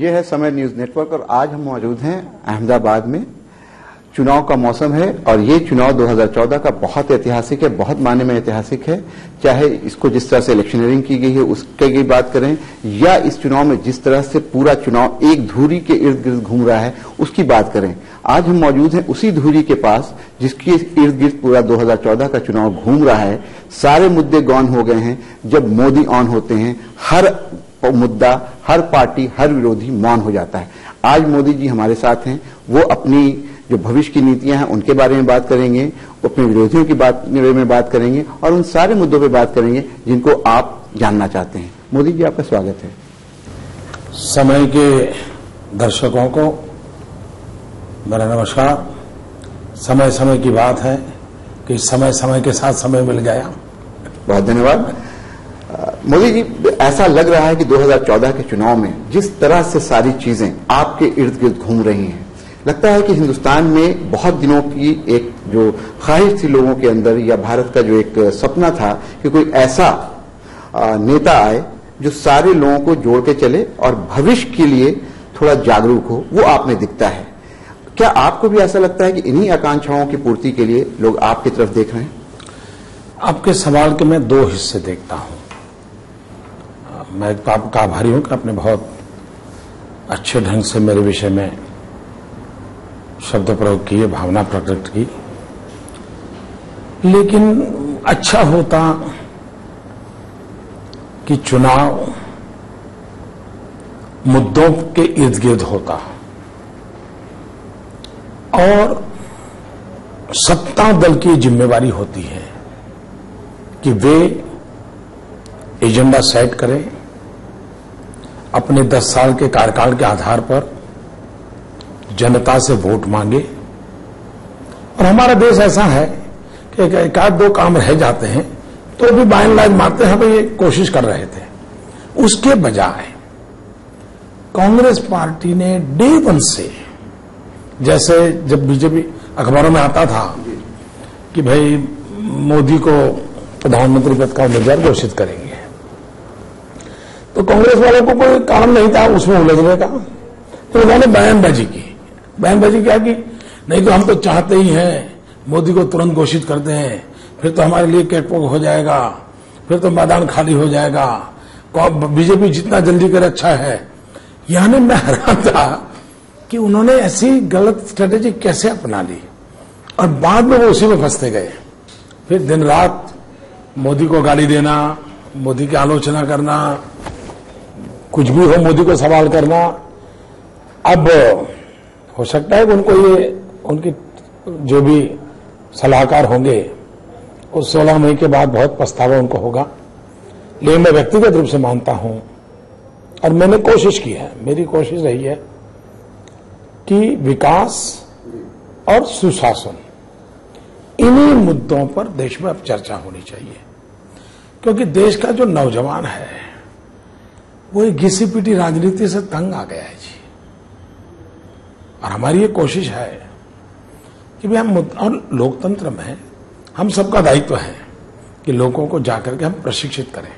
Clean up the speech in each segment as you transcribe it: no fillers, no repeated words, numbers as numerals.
ये है समय न्यूज नेटवर्क और आज हम मौजूद हैं अहमदाबाद में। चुनाव का मौसम है और ये चुनाव 2014 का बहुत ऐतिहासिक है, बहुत मायने में ऐतिहासिक है। चाहे इसको जिस तरह से इलेक्शनरिंग की गई है उसके की बात करें या इस चुनाव में जिस तरह से पूरा चुनाव एक धुरी के इर्द गिर्द घूम रहा है उसकी बात करें। आज हम मौजूद हैं उसी धुरी के पास जिसके इर्द गिर्द पूरा 2014 का चुनाव घूम रहा है। सारे मुद्दे गौन हो गए हैं। जब मोदी ऑन होते हैं हर मुद्दा, हर पार्टी, हर विरोधी मौन हो जाता है। आज मोदी जी हमारे साथ हैं। वो अपनी जो भविष्य की नीतियां हैं उनके बारे में बात करेंगे, अपने विरोधियों की बारे में बात करेंगे और उन सारे मुद्दों पे बात करेंगे जिनको आप जानना चाहते हैं। मोदी जी, आपका स्वागत है। समय के दर्शकों को मेरा नमस्कार। समय समय की बात है कि समय समय के साथ समय मिल गया। बहुत धन्यवाद। मोदी जी, ऐसा लग रहा है कि 2014 के चुनाव में जिस तरह से सारी चीजें आपके इर्द गिर्द घूम रही हैं, लगता है कि हिंदुस्तान में बहुत दिनों की एक जो ख्वाहिश थी लोगों के अंदर या भारत का जो एक सपना था कि कोई ऐसा नेता आए जो सारे लोगों को जोड़ के चले और भविष्य के लिए थोड़ा जागरूक हो, वो आप में दिखता है। क्या आपको भी ऐसा लगता है कि इन्हीं आकांक्षाओं की पूर्ति के लिए लोग आपकी तरफ देख रहे हैं? आपके सवाल के मैं दो हिस्से देखता हूं। मैं आपका आभारी हूं कि आपने बहुत अच्छे ढंग से मेरे विषय में शब्द प्रयोग किए, भावना प्रकट की। लेकिन अच्छा होता कि चुनाव मुद्दों के इर्द गिर्द होता और सत्ता दल की जिम्मेवारी होती है कि वे एजेंडा सेट करें, अपने 10 साल के कार्यकाल के आधार पर जनता से वोट मांगे। और हमारा देश ऐसा है कि एक आध दो काम रह जाते हैं तो भी बाय एंड लार्ज मानते हैं भाई ये कोशिश कर रहे थे। उसके बजाय कांग्रेस पार्टी ने डे वन से, जैसे जब बीजेपी अखबारों में आता था कि भाई मोदी को प्रधानमंत्री पद का उम्मीदवार घोषित करेंगे, तो कांग्रेस वालों को कोई कारण नहीं था उसमें उलझने का। तो उन्होंने बयानबाजी की। बयानबाजी क्या की? नहीं तो हम तो चाहते ही हैं मोदी को तुरंत घोषित करते हैं, फिर तो हमारे लिए कैटवॉक हो जाएगा, फिर तो मैदान खाली हो जाएगा, बीजेपी जितना जल्दी करे अच्छा है। यानी मैं हैरान था कि उन्होंने ऐसी गलत स्ट्रेटेजी कैसे अपना ली और बाद में वो उसी में फंसते गए। फिर दिन रात मोदी को गाली देना, मोदी की आलोचना करना, कुछ भी हो मोदी को सवाल करना। अब हो सकता है कि उनको ये उनकी जो भी सलाहकार होंगे उस 16 मई के बाद बहुत पछतावा उनको होगा। लेकिन मैं व्यक्तिगत रूप से मानता हूं और मैंने कोशिश की है, मेरी कोशिश रही है कि विकास और सुशासन इन्हीं मुद्दों पर देश में अब चर्चा होनी चाहिए। क्योंकि देश का जो नौजवान है वो एक घिसी पिटी राजनीति से तंग आ गया है जी। और हमारी ये कोशिश है कि भाई हम, और लोकतंत्र में हम सबका दायित्व है कि लोगों को जाकर के हम प्रशिक्षित करें,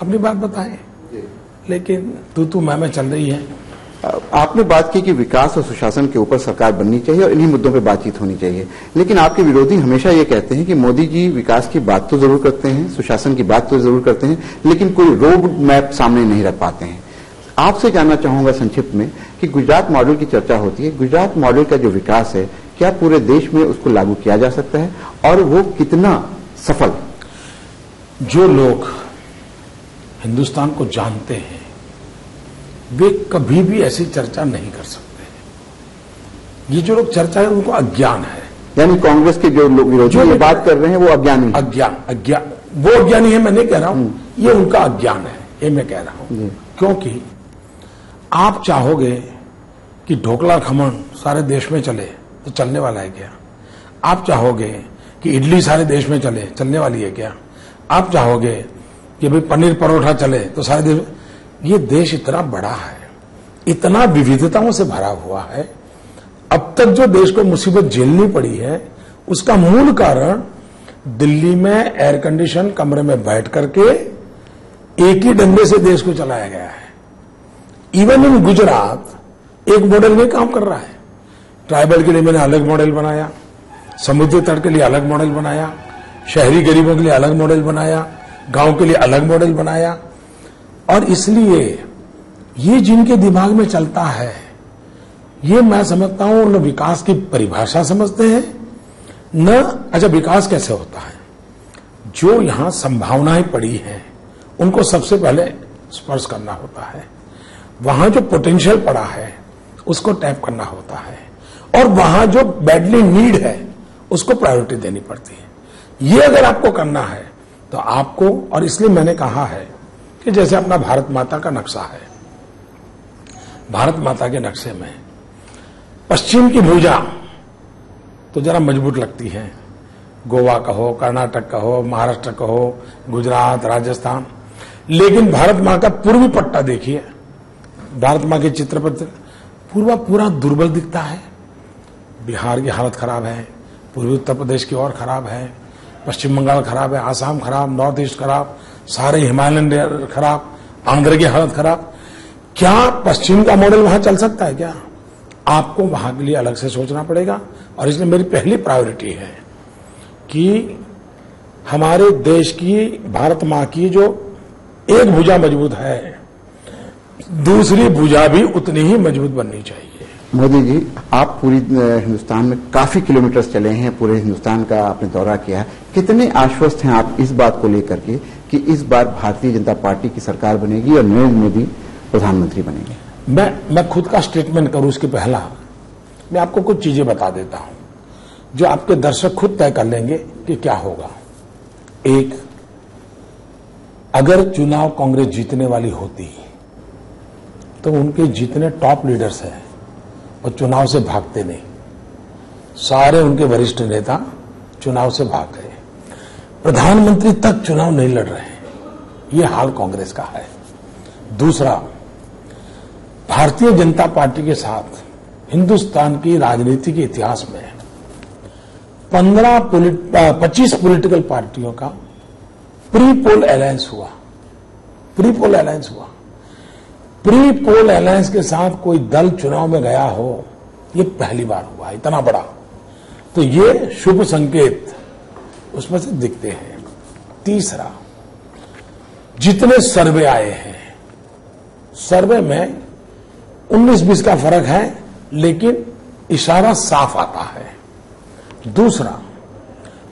अपनी बात बताएं। लेकिन तू मैं चल रही है। आपने बात की कि विकास और सुशासन के ऊपर सरकार बननी चाहिए और इन्हीं मुद्दों पे बातचीत होनी चाहिए। लेकिन आपके विरोधी हमेशा ये कहते हैं कि मोदी जी विकास की बात तो जरूर करते हैं, सुशासन की बात तो जरूर करते हैं, लेकिन कोई रोड मैप सामने नहीं रख पाते हैं। आपसे जानना चाहूंगा संक्षिप्त में कि गुजरात मॉडल की चर्चा होती है। गुजरात मॉडल का जो विकास है, क्या पूरे देश में उसको लागू किया जा सकता है और वो कितना सफल? जो लोग हिंदुस्तान को जानते हैं वे कभी भी ऐसी चर्चा नहीं कर सकते। ये जो लोग चर्चा है उनको अज्ञान है। यानी कांग्रेस के जो लोग विरोधी ये बात कर रहे हैं वो अज्ञानी है। अज्ञान वो अज्ञानी है, मैं नहीं कह रहा हूं, ये उनका अज्ञान है, ये मैं कह रहा हूं। क्योंकि आप चाहोगे कि ढोकला खमण सारे देश में चले तो चलने वाला है क्या? आप चाहोगे कि इडली सारे देश में चले, चलने वाली है क्या? आप चाहोगे कि भाई पनीर परोठा चले तो सारे देश? ये देश इतना बड़ा है, इतना विविधताओं से भरा हुआ है। अब तक जो देश को मुसीबत झेलनी पड़ी है उसका मूल कारण दिल्ली में एयर कंडीशन कमरे में बैठ करके एक ही डंडे से देश को चलाया गया है। इवन इन गुजरात एक मॉडल में काम कर रहा है। ट्राइबल के लिए मैंने अलग मॉडल बनाया, समुद्री तट के लिए अलग मॉडल बनाया, शहरी गरीबों के लिए अलग मॉडल बनाया, गांव के लिए अलग मॉडल बनाया। और इसलिए ये जिनके दिमाग में चलता है, ये मैं समझता हूं न विकास की परिभाषा समझते हैं, न अच्छा विकास कैसे होता है। जो यहां संभावनाएं पड़ी हैं उनको सबसे पहले स्पर्श करना होता है, वहां जो पोटेंशियल पड़ा है उसको टैप करना होता है, और वहां जो बैडली नीड है उसको प्रायोरिटी देनी पड़ती है। ये अगर आपको करना है तो आपको, और इसलिए मैंने कहा है कि जैसे अपना भारत माता का नक्शा है, भारत माता के नक्शे में पश्चिम की भुजा तो जरा मजबूत लगती है, गोवा कहो, कर्नाटक कहो, महाराष्ट्र कहो, गुजरात, राजस्थान, लेकिन भारत मां का पूर्वी पट्टा देखिए, भारत मां के चित्र पर पूरा दुर्बल दिखता है। बिहार की हालत खराब है, पूर्वी उत्तर प्रदेश की और खराब है, पश्चिम बंगाल खराब है, आसाम खराब, नॉर्थ ईस्ट खराब, सारे हिमालयन खराब, आंध्र की हालत खराब। क्या पश्चिम का मॉडल वहां चल सकता है क्या? आपको वहां के लिए अलग से सोचना पड़ेगा। और इसलिए मेरी पहली प्रायोरिटी है कि हमारे देश की, भारत मां की जो एक भुजा मजबूत है, दूसरी भुजा भी उतनी ही मजबूत बननी चाहिए। मोदी जी, आप पूरी हिंदुस्तान में काफी किलोमीटर चले हैं, पूरे हिंदुस्तान का आपने दौरा किया है। कितने आश्वस्त हैं आप इस बात को लेकर के कि इस बार भारतीय जनता पार्टी की सरकार बनेगी और नरेंद्र मोदी प्रधानमंत्री बनेंगे? मैं खुद का स्टेटमेंट करूं उसके पहला मैं आपको कुछ चीजें बता देता हूं जो आपके दर्शक खुद तय कर लेंगे कि क्या होगा। एक, अगर चुनाव कांग्रेस जीतने वाली होती तो उनके जितने टॉप लीडर्स हैं वो चुनाव से भागते नहीं, सारे उनके वरिष्ठ नेता चुनाव से भाग गए, प्रधानमंत्री तक चुनाव नहीं लड़ रहे हैं। ये हाल कांग्रेस का है। दूसरा, भारतीय जनता पार्टी के साथ हिंदुस्तान की राजनीति के इतिहास में 25 पॉलिटिकल पार्टियों का प्री पोल अलायंस हुआ। प्री पोल अलायंस के साथ कोई दल चुनाव में गया हो, ये पहली बार हुआ, इतना बड़ा। तो ये शुभ संकेत उसमें से दिखते हैं। तीसरा, जितने सर्वे आए हैं, सर्वे में 19-20 का फर्क है, लेकिन इशारा साफ आता है। दूसरा,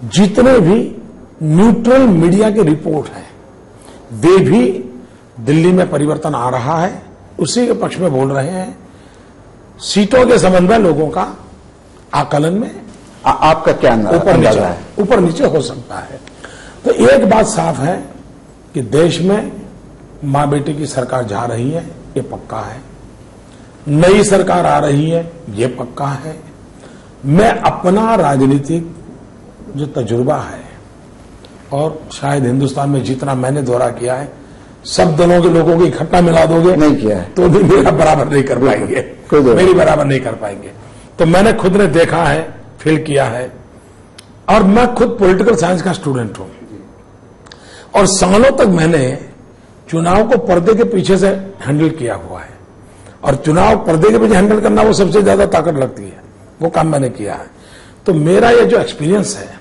जितने भी न्यूट्रल मीडिया के रिपोर्ट हैं, वे भी दिल्ली में परिवर्तन आ रहा है, उसी के पक्ष में बोल रहे हैं। सीटों के संबंध में लोगों का आकलन में आपका क्या अंदाजा है? ऊपर नीचे हो सकता है। तो एक बात साफ है कि देश में मां बेटी की सरकार जा रही है, ये पक्का है। नई सरकार आ रही है, ये पक्का है। मैं अपना राजनीतिक जो तजुर्बा है, और शायद हिंदुस्तान में जितना मैंने दौरा किया है, सब दलों के लोगों को इकट्ठा मिला दोगे नहीं किया है तो भी मेरा बराबर नहीं कर पाएंगे, मेरी बराबर नहीं कर पाएंगे। तो मैंने खुद ने देखा है, फील किया है, और मैं खुद पॉलिटिकल साइंस का स्टूडेंट हूं, और सालों तक मैंने चुनाव को पर्दे के पीछे से हैंडल किया हुआ है। और चुनाव पर्दे के पीछे हैंडल करना वो सबसे ज्यादा ताकत लगती है, वो काम मैंने किया है। तो मेरा ये जो एक्सपीरियंस है,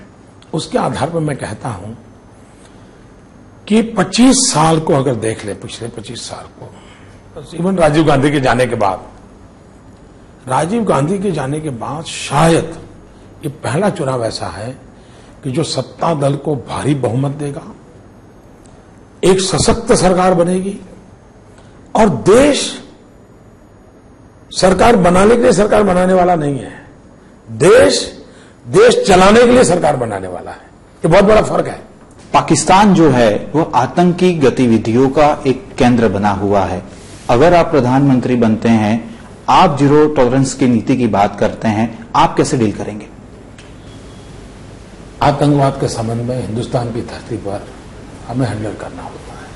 उसके आधार पर मैं कहता हूं कि 25 साल को अगर देख ले, पिछले 25 साल को, इवन राजीव गांधी के जाने के बाद शायद ये पहला चुनाव ऐसा है कि जो सत्ता दल को भारी बहुमत देगा, एक सशक्त सरकार बनेगी, और देश सरकार बनाने के लिए सरकार बनाने वाला नहीं है, देश चलाने के लिए सरकार बनाने वाला है। ये बहुत बड़ा फर्क है। पाकिस्तान जो है वो आतंकी गतिविधियों का एक केंद्र बना हुआ है। अगर आप प्रधानमंत्री बनते हैं, आप जीरो टॉलरेंस की नीति की बात करते हैं, आप कैसे डील करेंगे? आतंकवाद के संबंध में हिंदुस्तान की धरती पर हमें हैंडल करना होता है,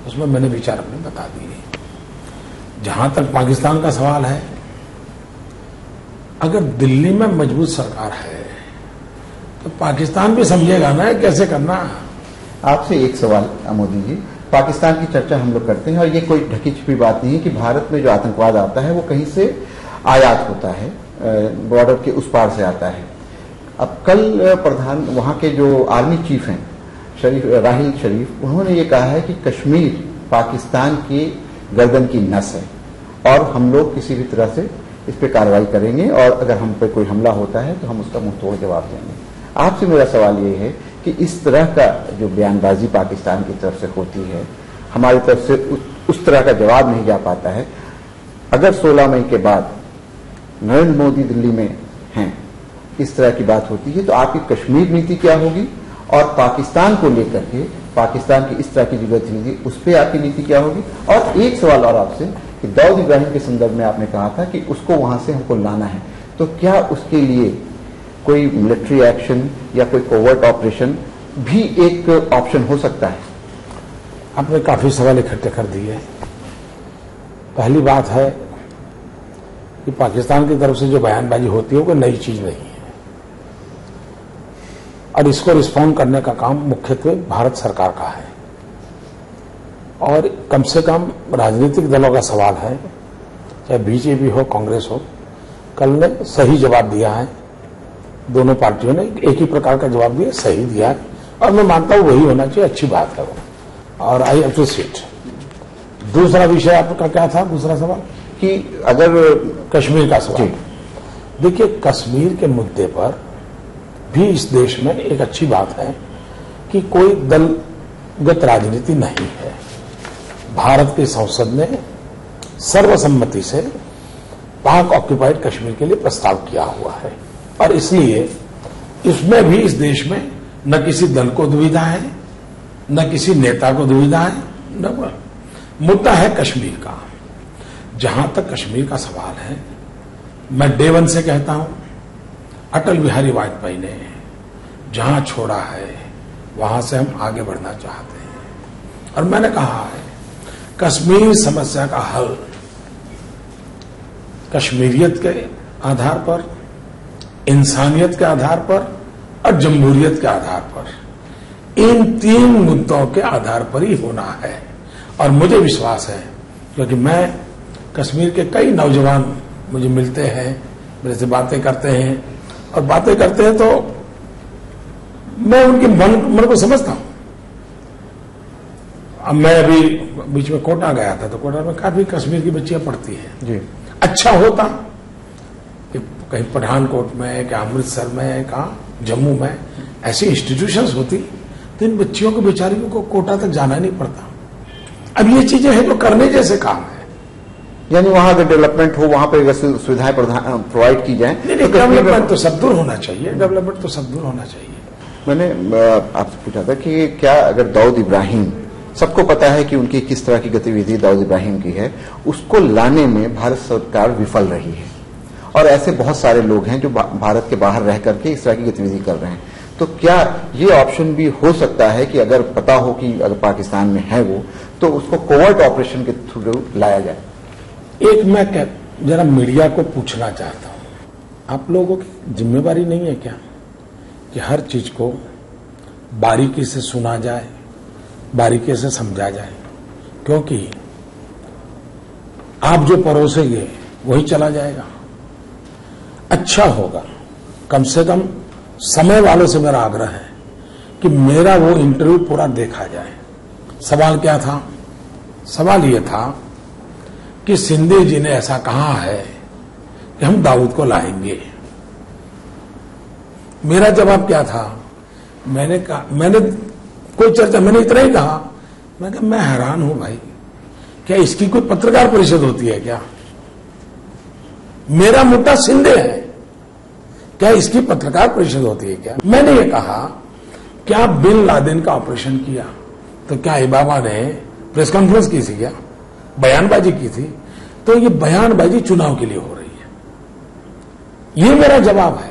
उसमें मैंने विचार अपने बता दिए। जहां तक पाकिस्तान का सवाल है, अगर दिल्ली में मजबूत सरकार है तो पाकिस्तान भी समझेगा ना कैसे करना। आपसे एक सवाल मोदी जी, पाकिस्तान की चर्चा हम लोग करते हैं और ये कोई ढकी छिपी बात नहीं है कि भारत में जो आतंकवाद आता है वो कहीं से आयात होता है, बॉर्डर के उस पार से आता है। अब कल वहां के जो आर्मी चीफ हैं राहिल शरीफ, उन्होंने ये कहा है कि कश्मीर पाकिस्तान की गर्दन की नस है और हम लोग किसी भी तरह से इस पर कार्रवाई करेंगे और अगर हम पे कोई हमला होता है तो हम उसका मुंहतोड़ जवाब देंगे। आपसे मेरा सवाल ये है कि इस तरह का जो बयानबाजी पाकिस्तान की तरफ से होती है, हमारी तरफ से उस तरह का जवाब नहीं जा पाता है। अगर 16 मई के बाद नरेंद्र मोदी दिल्ली में हैं, इस तरह की बात होती है तो आपकी कश्मीर नीति क्या होगी और पाकिस्तान को लेकर के पाकिस्तान की इस तरह की जो गतिविधि उस पर आपकी नीति क्या होगी? और एक सवाल और आपसे कि दाऊद इब्राहिम के संदर्भ में आपने कहा था कि उसको वहां से हमको लाना है, तो क्या उसके लिए कोई मिलिट्री एक्शन या कोई कोवर्ट ऑपरेशन भी एक ऑप्शन हो सकता है? आपने काफी सवाल इकट्ठे कर दिए। पहली बात है कि पाकिस्तान की तरफ से जो बयानबाजी होती है वो कोई नई चीज नहीं है और इसको रिस्पॉन्ड करने का काम मुख्यत्वे भारत सरकार का है और कम से कम राजनीतिक दलों का सवाल है, चाहे बीजेपी हो कांग्रेस हो, कल ने सही जवाब दिया है। दोनों पार्टियों ने एक ही प्रकार का जवाब दिया, सही दिया है और मैं मानता हूं वही होना चाहिए, अच्छी बात है वो और आई अप्रिशिएट। दूसरा विषय आपका क्या था? दूसरा सवाल कि अगर कश्मीर का सवाल। देखिए, कश्मीर के मुद्दे पर भी इस देश में एक अच्छी बात है कि कोई दलगत राजनीति नहीं है। भारत की संसद ने सर्वसम्मति से पाक ऑक्यूपाइड कश्मीर के लिए प्रस्ताव किया हुआ है और इसलिए इसमें भी इस देश में न किसी दल को दुविधा है, न किसी नेता को दुविधा है, न मुद्दा है कश्मीर का। जहां तक कश्मीर का सवाल है, मैं डे वन से कहता हूं, अटल बिहारी वाजपेयी ने जहां छोड़ा है वहां से हम आगे बढ़ना चाहते हैं और मैंने कहा है कश्मीर समस्या का हल कश्मीरियत के आधार पर, इंसानियत के आधार पर और जमहूरियत के आधार पर, इन तीन मुद्दों के आधार पर ही होना है। और मुझे विश्वास है, क्योंकि मैं कश्मीर के कई नौजवान मुझे मिलते हैं, मेरे से बातें करते हैं और बातें करते हैं तो मैं उनके मन को समझता हूं। अब मैं अभी बीच में कोटा गया था तो कोटा में काफी कश्मीर की बच्चियां पढ़ती हैं जी। अच्छा होता कि कहीं पठानकोट में, क्या अमृतसर में, कहा जम्मू में ऐसी इंस्टीट्यूशंस होती तो इन बच्चियों को बेचारियों को कोटा तक जाना नहीं पड़ता। अब ये चीजें हैं जो करने जैसे काम है। यानी वहां अगर डेवलपमेंट हो, वहां पर सुविधाएं प्रोवाइड की जाए। डेवलपमेंट तो सब दूर होना चाहिए, डेवलपमेंट तो सब दूर होना चाहिए। मैंने आपसे पूछा था कि क्या अगर दाऊद इब्राहिम, सबको पता है कि उनकी किस तरह की गतिविधि दाऊद इब्राहिम की है, उसको लाने में भारत सरकार विफल रही है और ऐसे बहुत सारे लोग हैं जो भारत के बाहर रह करके इस तरह की गतिविधि कर रहे हैं, तो क्या ये ऑप्शन भी हो सकता है कि अगर पता हो कि अगर पाकिस्तान में है वो, तो उसको कोवर्ट ऑपरेशन के थ्रू लाया जाए? एक मैं जरा मीडिया को पूछना चाहता हूं, आप लोगों की जिम्मेवारी नहीं है क्या कि हर चीज को बारीकी से सुना जाए, बारीकी से समझा जाए? क्योंकि आप जो परोसेंगे वही चला जाएगा। अच्छा होगा, कम से कम समय वालों से मेरा आग्रह है कि मेरा वो इंटरव्यू पूरा देखा जाए। सवाल क्या था? सवाल ये था कि सिंधे जी ने ऐसा कहा है कि हम दाऊद को लाएंगे। मेरा जवाब क्या था? मैंने कोई चर्चा, मैंने इतना ही कहा, मैं कहा मैं हैरान हूं भाई, क्या इसकी कोई पत्रकार परिषद होती है क्या? मेरा मुद्दा सिंधे है, क्या इसकी पत्रकार परिषद होती है क्या? मैंने ये कहा क्या बिन लादेन का ऑपरेशन किया तो क्या इबामा ने प्रेस कॉन्फ्रेंस की थी क्या, बयानबाजी की थी? तो ये बयानबाजी चुनाव के लिए हो रही है, ये मेरा जवाब है।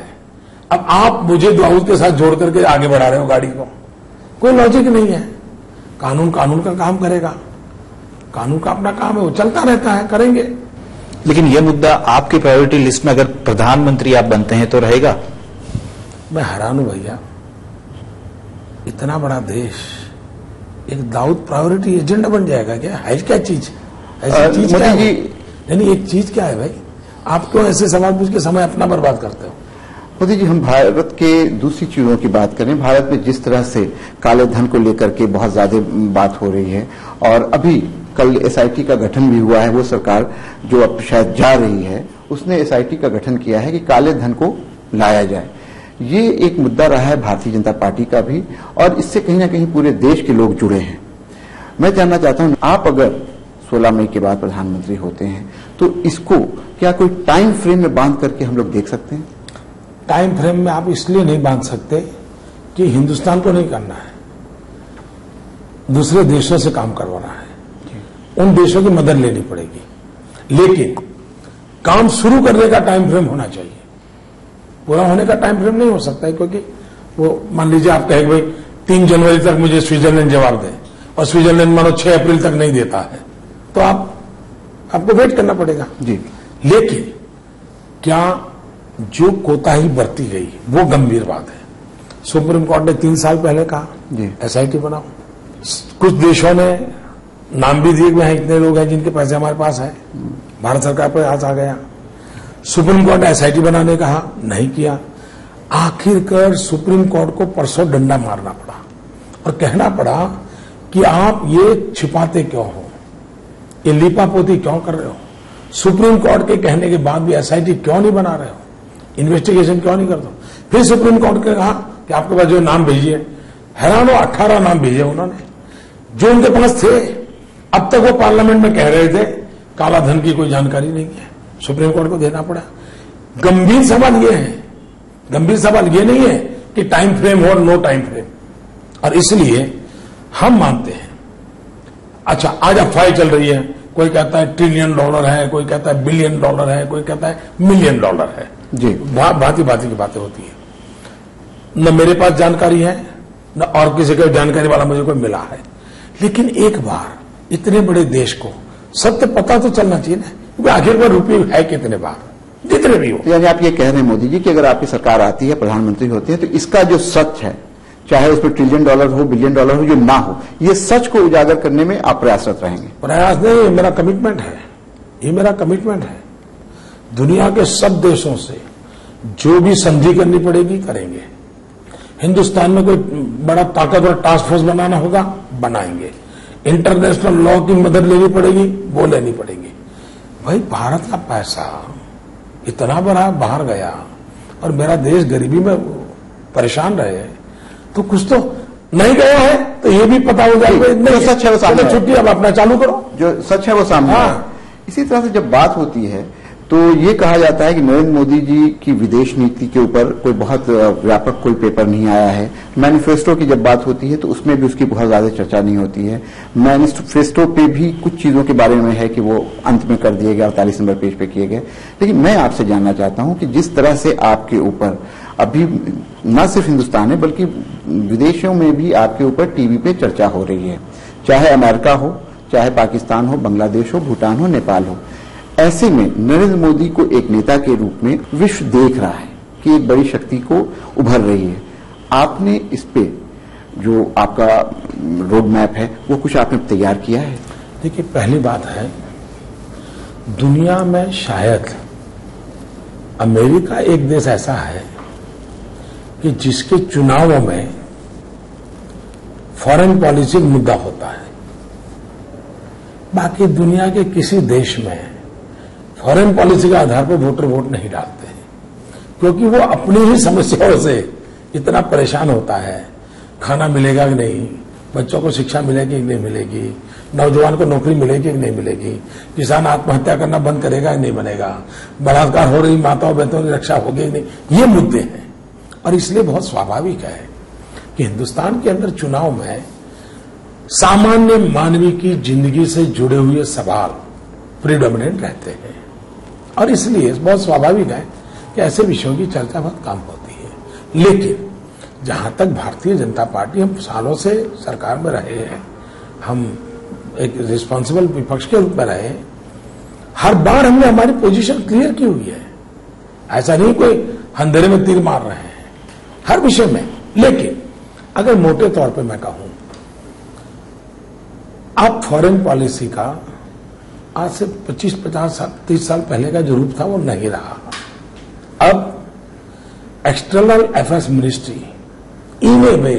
अब आप मुझे दाऊद के साथ जोड़ करके आगे बढ़ा रहे हो गाड़ी को, कोई लॉजिक नहीं है। कानून का काम करेगा, कानून का अपना काम है, वो चलता रहता है, करेंगे। लेकिन यह मुद्दा आपकी प्रायोरिटी लिस्ट में अगर प्रधानमंत्री आप बनते हैं तो रहेगा? मैं हैरान हूं भैया, इतना बड़ा देश, एक दाऊद प्रायोरिटी एजेंडा बन जाएगा क्या? है क्या चीज? ऐसी चीज क्या है? नहीं, एक चीज क्या है भाई? आप क्यों ऐसे सवाल पूछ के समय अपना बर्बाद करते हो? मोदी जी, हम भारत के दूसरी चीजों की बात करें। भारत में जिस तरह से काले धन को लेकर के बहुत ज्यादा बात हो रही है, और अभी कल एसआईटी का गठन भी हुआ है। वो सरकार जो अब शायद जा रही है, उसने एसआईटी का गठन किया है कि काले धन को लाया जाए। ये एक मुद्दा रहा है भारतीय जनता पार्टी का भी, और इससे कहीं ना कहीं पूरे देश के लोग जुड़े हैं। मैं जानना चाहता हूं, आप अगर 16 मई के बाद प्रधानमंत्री होते हैं तो इसको क्या कोई टाइम फ्रेम में बांध करके हम लोग देख सकते हैं? टाइम फ्रेम में आप इसलिए नहीं बांध सकते कि हिंदुस्तान को नहीं करना है, दूसरे देशों से काम करवाना है, उन देशों की मदद लेनी पड़ेगी। लेकिन काम शुरू करने का टाइम फ्रेम होना चाहिए, पूरा होने का टाइम फ्रेम नहीं हो सकता है। क्योंकि वो मान लीजिए आप कहें भाई 3 जनवरी तक मुझे स्विट्जरलैंड जवाब दे, और स्विट्जरलैंड मानो 6 अप्रैल तक नहीं देता है, तो आपको वेट करना पड़ेगा जी। लेकिन क्या जो कोताही बरती गई वो गंभीर बात है। सुप्रीम कोर्ट ने 3 साल पहले कहा एसआईटी बनाओ। कुछ देशों ने नाम भी दिए हुए हैं, इतने लोग हैं जिनके पैसे हमारे पास है, भारत सरकार पर हाथ आ गया। सुप्रीम कोर्ट ने एसआईटी बनाने कहा, नहीं किया। आखिरकार सुप्रीम कोर्ट को परसों डंडा मारना पड़ा और कहना पड़ा कि आप ये छिपाते क्यों हो, ये लीपापोती क्यों कर रहे हो, सुप्रीम कोर्ट के कहने के बाद भी एसआईटी क्यों नहीं बना रहे हो, इन्वेस्टिगेशन क्यों नहीं करते हो। फिर सुप्रीम कोर्ट ने कहा कि आपके पास जो नाम भेजिए, हैरान हो 18 नाम भेजे उन्होंने, जो उनके पास थे। अब तक वो पार्लियामेंट में कह रहे थे काला धन की कोई जानकारी नहीं है, सुप्रीम कोर्ट को देना पड़ा। गंभीर सवाल ये है, गंभीर सवाल ये नहीं है कि टाइम फ्रेम हो और नो टाइम फ्रेम। और इसलिए हम मानते हैं, अच्छा आज अफवाहें चल रही है, कोई कहता है $1 ट्रिलियन है, कोई कहता है $1 बिलियन है, कोई कहता है $1 मिलियन है जी। भांति भांति की बातें होती है। न मेरे पास जानकारी है, न और किसी का जानकारी वाला मुझे कोई मिला है। लेकिन एक बार इतने बड़े देश को सत्य पता तो चलना चाहिए ना, क्योंकि आखिरकार रुपये है कितने बार, जितने भी हो। यानी आप ये कह रहे हैं मोदी जी कि अगर आपकी सरकार आती है, प्रधानमंत्री होते हैं, तो इसका जो सच है, चाहे उसमें $1 ट्रिलियन हो, $1 बिलियन हो, जो ना हो, ये सच को उजागर करने में आप प्रयासरत रहेंगे? प्रयास नहीं, ये मेरा कमिटमेंट है, ये मेरा कमिटमेंट है। दुनिया के सब देशों से जो भी संधि करनी पड़ेगी करेंगे। हिंदुस्तान में कोई बड़ा ताकतवर टास्क फोर्स बनाना होगा, बनाएंगे। इंटरनेशनल लॉ की मदद लेनी पड़ेगी, वो लेनी पड़ेगी। भाई भारत का पैसा इतना बड़ा बाहर गया और मेरा देश गरीबी में परेशान रहे, तो कुछ तो नहीं गया है, तो ये भी पता हो जाएगा। जो सच है वो सामने, छुट्टी अब अपना चालू करो, जो सच है वो सामने। हाँ। इसी तरह से जब बात होती है तो ये कहा जाता है कि नरेंद्र मोदी जी की विदेश नीति के ऊपर कोई बहुत व्यापक कोई पेपर नहीं आया है। मैनिफेस्टो की जब बात होती है तो उसमें भी उसकी बहुत ज्यादा चर्चा नहीं होती है। मैनिफेस्टो पे भी कुछ चीजों के बारे में है कि वो अंत में कर दिए गए, 48 नंबर पेज पे किए गए। लेकिन मैं आपसे जानना चाहता हूं कि जिस तरह से आपके ऊपर अभी न सिर्फ हिंदुस्तान में बल्कि विदेशों में भी आपके ऊपर टीवी पे चर्चा हो रही है, चाहे अमेरिका हो, चाहे पाकिस्तान हो, बांग्लादेश हो, भूटान हो, नेपाल हो। ऐसे में नरेंद्र मोदी को एक नेता के रूप में विश्व देख रहा है कि एक बड़ी शक्ति को उभर रही है। आपने इस पे जो आपका रोड मैप है वो कुछ आपने तैयार किया है? देखिए, पहली बात है, दुनिया में शायद अमेरिका एक देश ऐसा है कि जिसके चुनावों में फॉरेन पॉलिसी मुद्दा होता है। बाकी दुनिया के किसी देश में फॉरेन पॉलिसी के आधार पर वोटर वोट नहीं डालते हैं, क्योंकि वो अपनी ही समस्याओं से इतना परेशान होता है। खाना मिलेगा कि नहीं, बच्चों को शिक्षा मिलेगी कि नहीं मिलेगी, नौजवान को नौकरी मिलेगी कि नहीं मिलेगी, किसान आत्महत्या करना बंद करेगा कि नहीं बनेगा, बलात्कार हो रही माताओं बहनों की रक्षा होगी कि नहीं, ये मुद्दे हैं। और इसलिए बहुत स्वाभाविक है कि हिंदुस्तान के अंदर चुनाव में सामान्य मानवीय की जिंदगी से जुड़े हुए सवाल प्रीडोमिनेंट रहते हैं। और इसलिए बहुत स्वाभाविक है कि ऐसे विषयों की चर्चा बहुत कम होती है। लेकिन जहां तक भारतीय जनता पार्टी, हम सालों से सरकार में रहे हैं, हम एक रिस्पॉन्सिबल विपक्ष के रूप में रहे, हर बार हमने हमारी पोजीशन क्लियर की हुई है। ऐसा नहीं कोई अंधेरे में तीर मार रहे हैं हर विषय में। लेकिन अगर मोटे तौर पे मैं कहूं अब फॉरेन पॉलिसी का आज से 25, 50 साल, 30 साल पहले का जो रूप था वो नहीं रहा। अब external affairs ministry in A way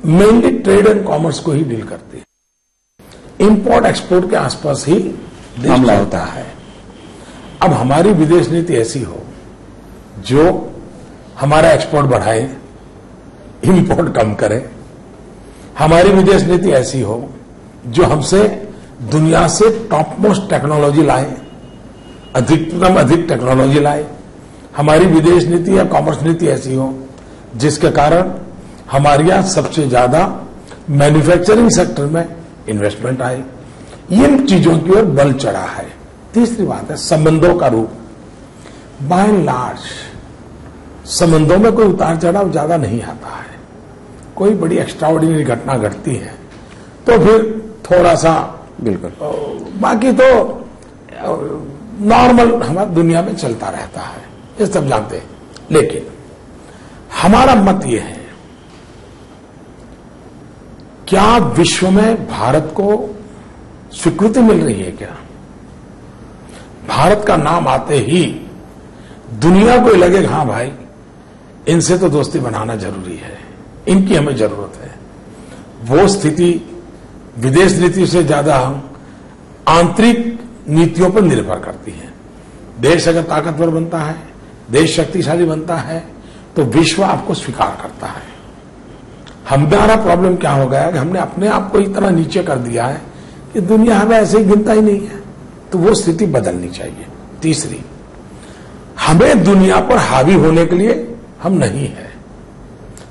mainly trade and commerce को ही डील करती है। इंपोर्ट एक्सपोर्ट के आसपास ही देश होता है। अब हमारी विदेश नीति ऐसी हो जो हमारा एक्सपोर्ट बढ़ाए, इंपोर्ट कम करे। हमारी विदेश नीति ऐसी हो जो हमसे दुनिया से टॉप मोस्ट टेक्नोलॉजी लाए, अधिकतम अधिक टेक्नोलॉजी लाए। हमारी विदेश नीति या कॉमर्स नीति ऐसी हो जिसके कारण हमारे यहां सबसे ज्यादा मैन्युफैक्चरिंग सेक्टर में इन्वेस्टमेंट आए। इन चीजों की ओर बल चढ़ा है। तीसरी बात है संबंधों का रूप। बाय एंड लार्ज संबंधों में कोई उतार चढ़ाव ज्यादा नहीं आता है। कोई बड़ी एक्स्ट्राऑर्डिनरी घटना घटती है तो फिर थोड़ा सा, बिल्कुल, बाकी तो नॉर्मल हमारी दुनिया में चलता रहता है, ये सब जानते हैं। लेकिन हमारा मत ये है, क्या विश्व में भारत को स्वीकृति मिल रही है? क्या भारत का नाम आते ही दुनिया को लगे हाँ भाई इनसे तो दोस्ती बनाना जरूरी है, इनकी हमें जरूरत है। वो स्थिति विदेश नीति से ज्यादा आंतरिक नीतियों पर निर्भर करती है। देश अगर ताकतवर बनता है, देश शक्तिशाली बनता है तो विश्व आपको स्वीकार करता है। हमारा प्रॉब्लम क्या हो गया कि हमने अपने आप को इतना नीचे कर दिया है कि दुनिया हमें ऐसे ही गिनता ही नहीं है। तो वो स्थिति बदलनी चाहिए। तीसरी, हमें दुनिया पर हावी होने के लिए हम नहीं है।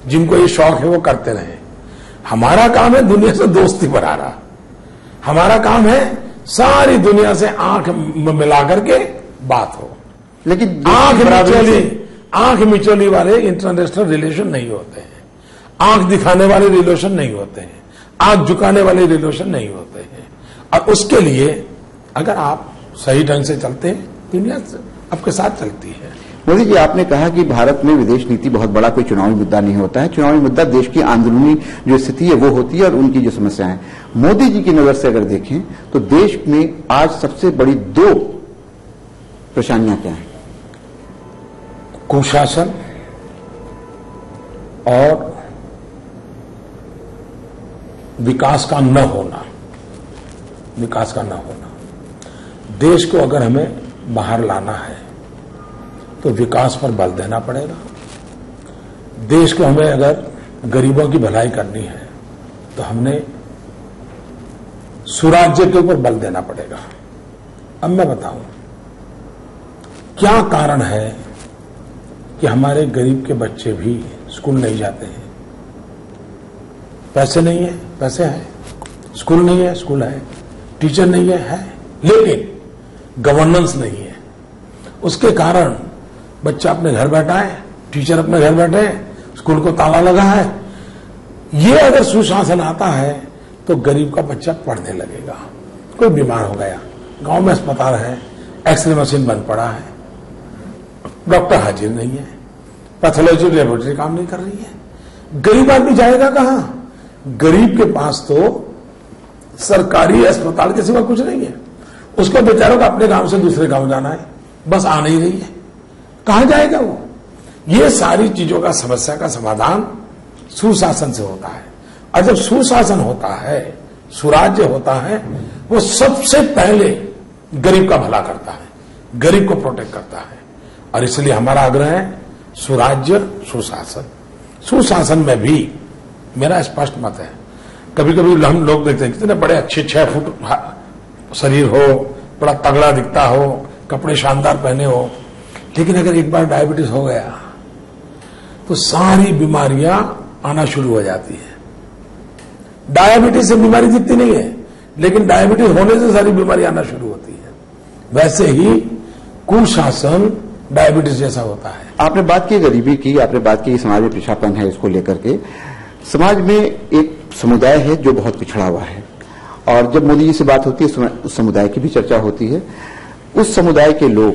जिनको ये शौक है वो करते रहे। हमारा काम है दुनिया से दोस्ती बढ़ाना। हमारा काम है सारी दुनिया से आंख मिला करके बात हो। लेकिन आंख मिचौली वाले इंटरनेशनल रिलेशन नहीं होते हैं। आंख दिखाने वाले रिलेशन नहीं होते हैं। आंख झुकाने वाले रिलेशन नहीं होते हैं। और उसके लिए अगर आप सही ढंग से चलते हैं, दुनिया आपके साथ चलती है। मोदी जी, आपने कहा कि भारत में विदेश नीति बहुत बड़ा कोई चुनावी मुद्दा नहीं होता है। चुनावी मुद्दा देश की अंदरूनी जो स्थिति है वो होती है और उनकी जो समस्याएं। मोदी जी की नजर से अगर देखें तो देश में आज सबसे बड़ी 2 परेशानियां क्या हैं? कुशासन और विकास का न होना। विकास का न होना। देश को अगर हमें बाहर लाना है तो विकास पर बल देना पड़ेगा। देश को हमें अगर गरीबों की भलाई करनी है तो हमने सुराज्य के ऊपर बल देना पड़ेगा। अब मैं बताऊं क्या कारण है कि हमारे गरीब के बच्चे भी स्कूल नहीं जाते हैं। पैसे नहीं है, पैसे हैं। स्कूल नहीं है, स्कूल है। टीचर नहीं है, लेकिन गवर्नेंस नहीं है। उसके कारण बच्चा अपने घर बैठा है, टीचर अपने घर बैठे हैं, स्कूल को ताला लगा है। ये अगर सुशासन आता है तो गरीब का बच्चा पढ़ने लगेगा। कोई बीमार हो गया, गांव में अस्पताल है, एक्सरे मशीन बंद पड़ा है, डॉक्टर हाजिर नहीं है, पैथोलॉजी लेबोरेटरी काम नहीं कर रही है, गरीब आदमी जाएगा कहां? गरीब के पास तो सरकारी अस्पताल के सिवा कुछ नहीं है। उसको बेचारों को अपने गांव से दूसरे गांव जाना है, बस आ नहीं रही है, कहां जाएगा वो? ये सारी चीजों का समस्या का समाधान सुशासन से होता है। और जब सुशासन होता है, सुराज्य होता है, वो सबसे पहले गरीब का भला करता है, गरीब को प्रोटेक्ट करता है। और इसलिए हमारा आग्रह है सुराज्य सुशासन। सुशासन में भी मेरा स्पष्ट मत है। कभी कभी हम लोग देखते हैं कितने बड़े अच्छे 6 फुट शरीर हो, बड़ा तगड़ा दिखता हो, कपड़े शानदार पहने हो, लेकिन अगर एक बार डायबिटीज हो गया तो सारी बीमारियां आना शुरू हो जाती है। डायबिटीज से बीमारी दिखती नहीं है, लेकिन डायबिटीज होने से सारी बीमारी आना शुरू होती है। वैसे ही कुशासन डायबिटीज जैसा होता है। आपने बात की गरीबी की, आपने बात की समाज में पिछड़ापन है, इसको लेकर के समाज में एक समुदाय है जो बहुत पिछड़ा हुआ है, और जब मोदी जी से बात होती है उस समुदाय की भी चर्चा होती है। उस समुदाय के लोग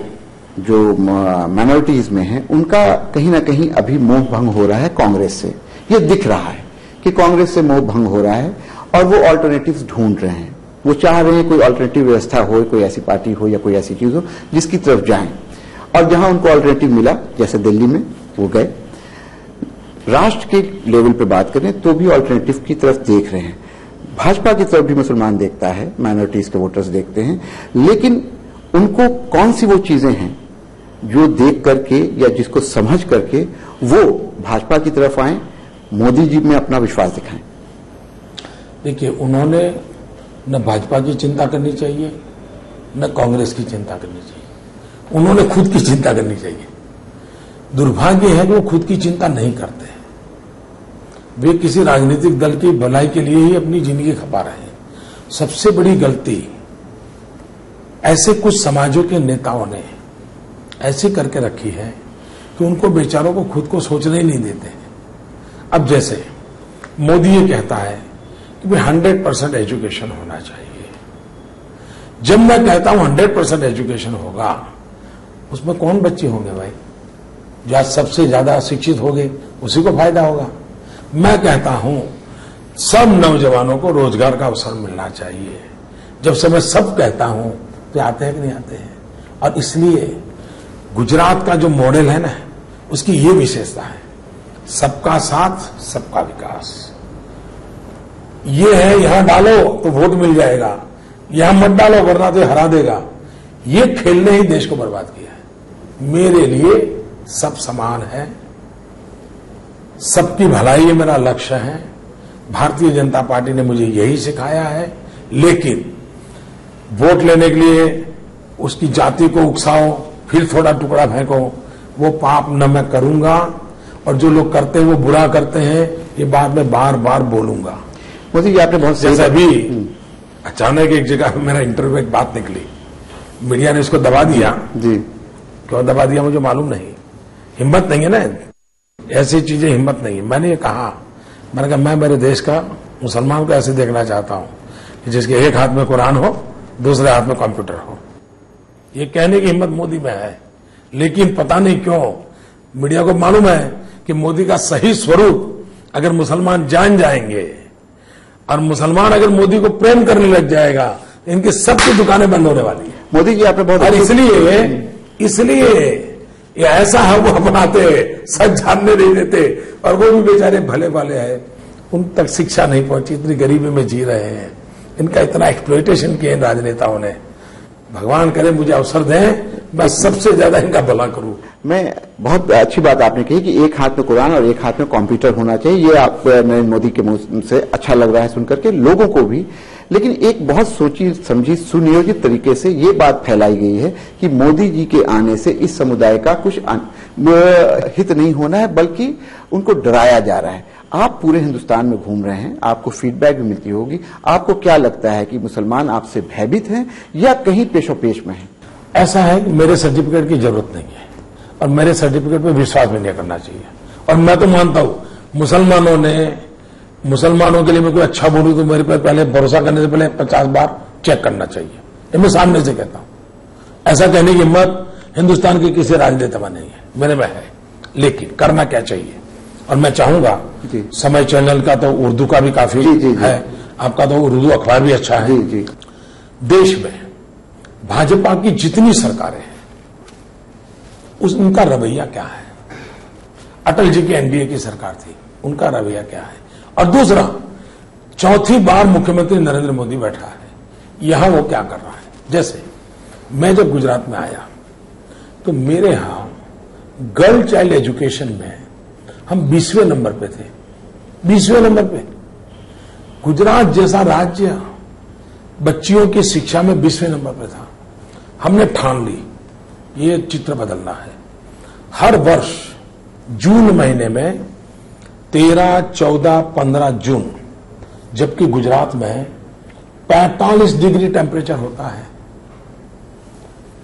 जो माइनॉरिटीज में हैं, उनका कहीं ना कहीं अभी मोह भंग हो रहा है कांग्रेस से। ये दिख रहा है कि कांग्रेस से मोह भंग हो रहा है और वो ऑल्टरनेटिव्स ढूंढ रहे हैं। वो चाह रहे हैं कोई ऑल्टरनेटिव व्यवस्था हो, कोई ऐसी पार्टी हो या कोई ऐसी चीज हो जिसकी तरफ जाएं, और जहां उनको ऑल्टरनेटिव मिला, जैसे दिल्ली में वो गए। राष्ट्र के लेवल पे बात करें तो भी ऑल्टरनेटिव की तरफ देख रहे हैं। भाजपा की तरफ भी मुसलमान देखता है, माइनॉरिटीज के वोटर्स देखते हैं, लेकिन उनको कौन सी वो चीजें हैं जो देख करके या जिसको समझ करके वो भाजपा की तरफ आए, मोदी जी में अपना विश्वास दिखाएं। देखिए, उन्होंने न भाजपा की चिंता करनी चाहिए न कांग्रेस की चिंता करनी चाहिए, उन्होंने खुद की चिंता करनी चाहिए। दुर्भाग्य है कि वो खुद की चिंता नहीं करते हैं। वे किसी राजनीतिक दल की भलाई के लिए ही अपनी जिंदगी खपा रहे हैं। सबसे बड़ी गलती ऐसे कुछ समाजों के नेताओं ने ऐसी करके रखी है कि उनको बेचारों को खुद को सोचने ही नहीं देते हैं। अब जैसे मोदी ये कहता है कि भाई 100% एजुकेशन होना चाहिए। जब मैं कहता हूं 100% एजुकेशन होगा, उसमें कौन बच्चे होंगे भाई? जो आज सबसे ज्यादा शिक्षित होंगे उसी को फायदा होगा। मैं कहता हूं सब नौजवानों को रोजगार का अवसर मिलना चाहिए। जब से मैं सब कहता हूं तो आते हैं कि नहीं आते हैं। और इसलिए गुजरात का जो मॉडल है ना, उसकी ये विशेषता है, सबका साथ सबका विकास। ये है यहां डालो तो वोट मिल जाएगा, यहां मत डालो वरना तो हरा देगा। ये खेल ने ही देश को बर्बाद किया है। मेरे लिए सब समान है, सबकी भलाई ये मेरा लक्ष्य है। भारतीय जनता पार्टी ने मुझे यही सिखाया है। लेकिन वोट लेने के लिए उसकी जाति को उकसाओ, फिर थोड़ा टुकड़ा फेंको, वो पाप न मैं करूंगा। और जो लोग करते हैं वो बुरा करते हैं, ये बात मैं बार बार बोलूंगा। मोदी जी, आपने बहुत जैसे अभी अचानक एक जगह मेरा इंटरव्यू में एक बात निकली, मीडिया ने इसको दबा दिया जी। क्यों दबा दिया मुझे मालूम नहीं। हिम्मत नहीं है ना, ऐसी चीजें हिम्मत नहीं है। मैंने ये कहा, मैंने कहा मैं मेरे देश का मुसलमान को ऐसे देखना चाहता हूं कि जिसके एक हाथ में कुरान हो, दूसरे हाथ में कंप्यूटर हो। ये कहने की हिम्मत मोदी में है, लेकिन पता नहीं क्यों मीडिया को मालूम है कि मोदी का सही स्वरूप अगर मुसलमान जान जाएंगे और मुसलमान अगर मोदी को प्रेम करने लग जाएगा, इनकी सबकी दुकानें बंद होने वाली है। मोदी जी, आपने बहुत, और इसलिए ये ऐसा है वो अपनाते, सच जानने नहीं देते, और वो भी बेचारे भले वाले हैं, उन तक शिक्षा नहीं पहुंची, इतनी गरीबी में जी रहे हैं। इनका इतना एक्सप्लॉइटेशन किया इन राजनेताओं ने। भगवान करे मुझे अवसर दें, मैं सबसे ज्यादा इनका भला करूं। मैं बहुत अच्छी बात आपने कही कि एक हाथ में कुरान और एक हाथ में कंप्यूटर होना चाहिए। ये आप नरेंद्र मोदी के मुंह से अच्छा लग रहा है सुनकर के, लोगों को भी। लेकिन एक बहुत सोची समझी सुनियोजित तरीके से ये बात फैलाई गई है कि मोदी जी के आने से इस समुदाय का कुछ हित नहीं होना है, बल्कि उनको डराया जा रहा है। आप पूरे हिंदुस्तान में घूम रहे हैं, आपको फीडबैक भी मिलती होगी। आपको क्या लगता है कि मुसलमान आपसे भयभीत हैं या कहीं पेशोपेश में हैं? ऐसा है कि मेरे सर्टिफिकेट की जरूरत नहीं है और मेरे सर्टिफिकेट पर विश्वास भी नहीं करना चाहिए। और मैं तो मानता हूं मुसलमानों के लिए मैं कोई अच्छा बोलूं तो मेरे पर पहले भरोसा करने से पहले 50 बार चेक करना चाहिए। ये मैं सामने से कहता हूं। ऐसा कहने की हिम्मत हिंदुस्तान के किसी राजनेता में नहीं है, मेरे में है। लेकिन करना क्या चाहिए, और मैं चाहूंगा समय चैनल का तो उर्दू का भी काफी है, आपका तो उर्दू अखबार भी अच्छा है। जी। देश में भाजपा की जितनी सरकारें हैं उनका रवैया क्या है? अटल जी की एनडीए की सरकार थी, उनका रवैया क्या है? और दूसरा, चौथी बार मुख्यमंत्री नरेंद्र मोदी बैठा है, यहां वो क्या कर रहा है? जैसे मैं जब गुजरात में आया तो मेरे यहां गर्ल चाइल्ड एजुकेशन में हम 20वें नंबर पे थे, 20वें नंबर पे। गुजरात जैसा राज्य बच्चियों की शिक्षा में 20वें नंबर पे था। हमने ठान ली ये चित्र बदलना है। हर वर्ष जून महीने में 13, 14, 15 जून, जबकि गुजरात में 45 डिग्री टेम्परेचर होता है।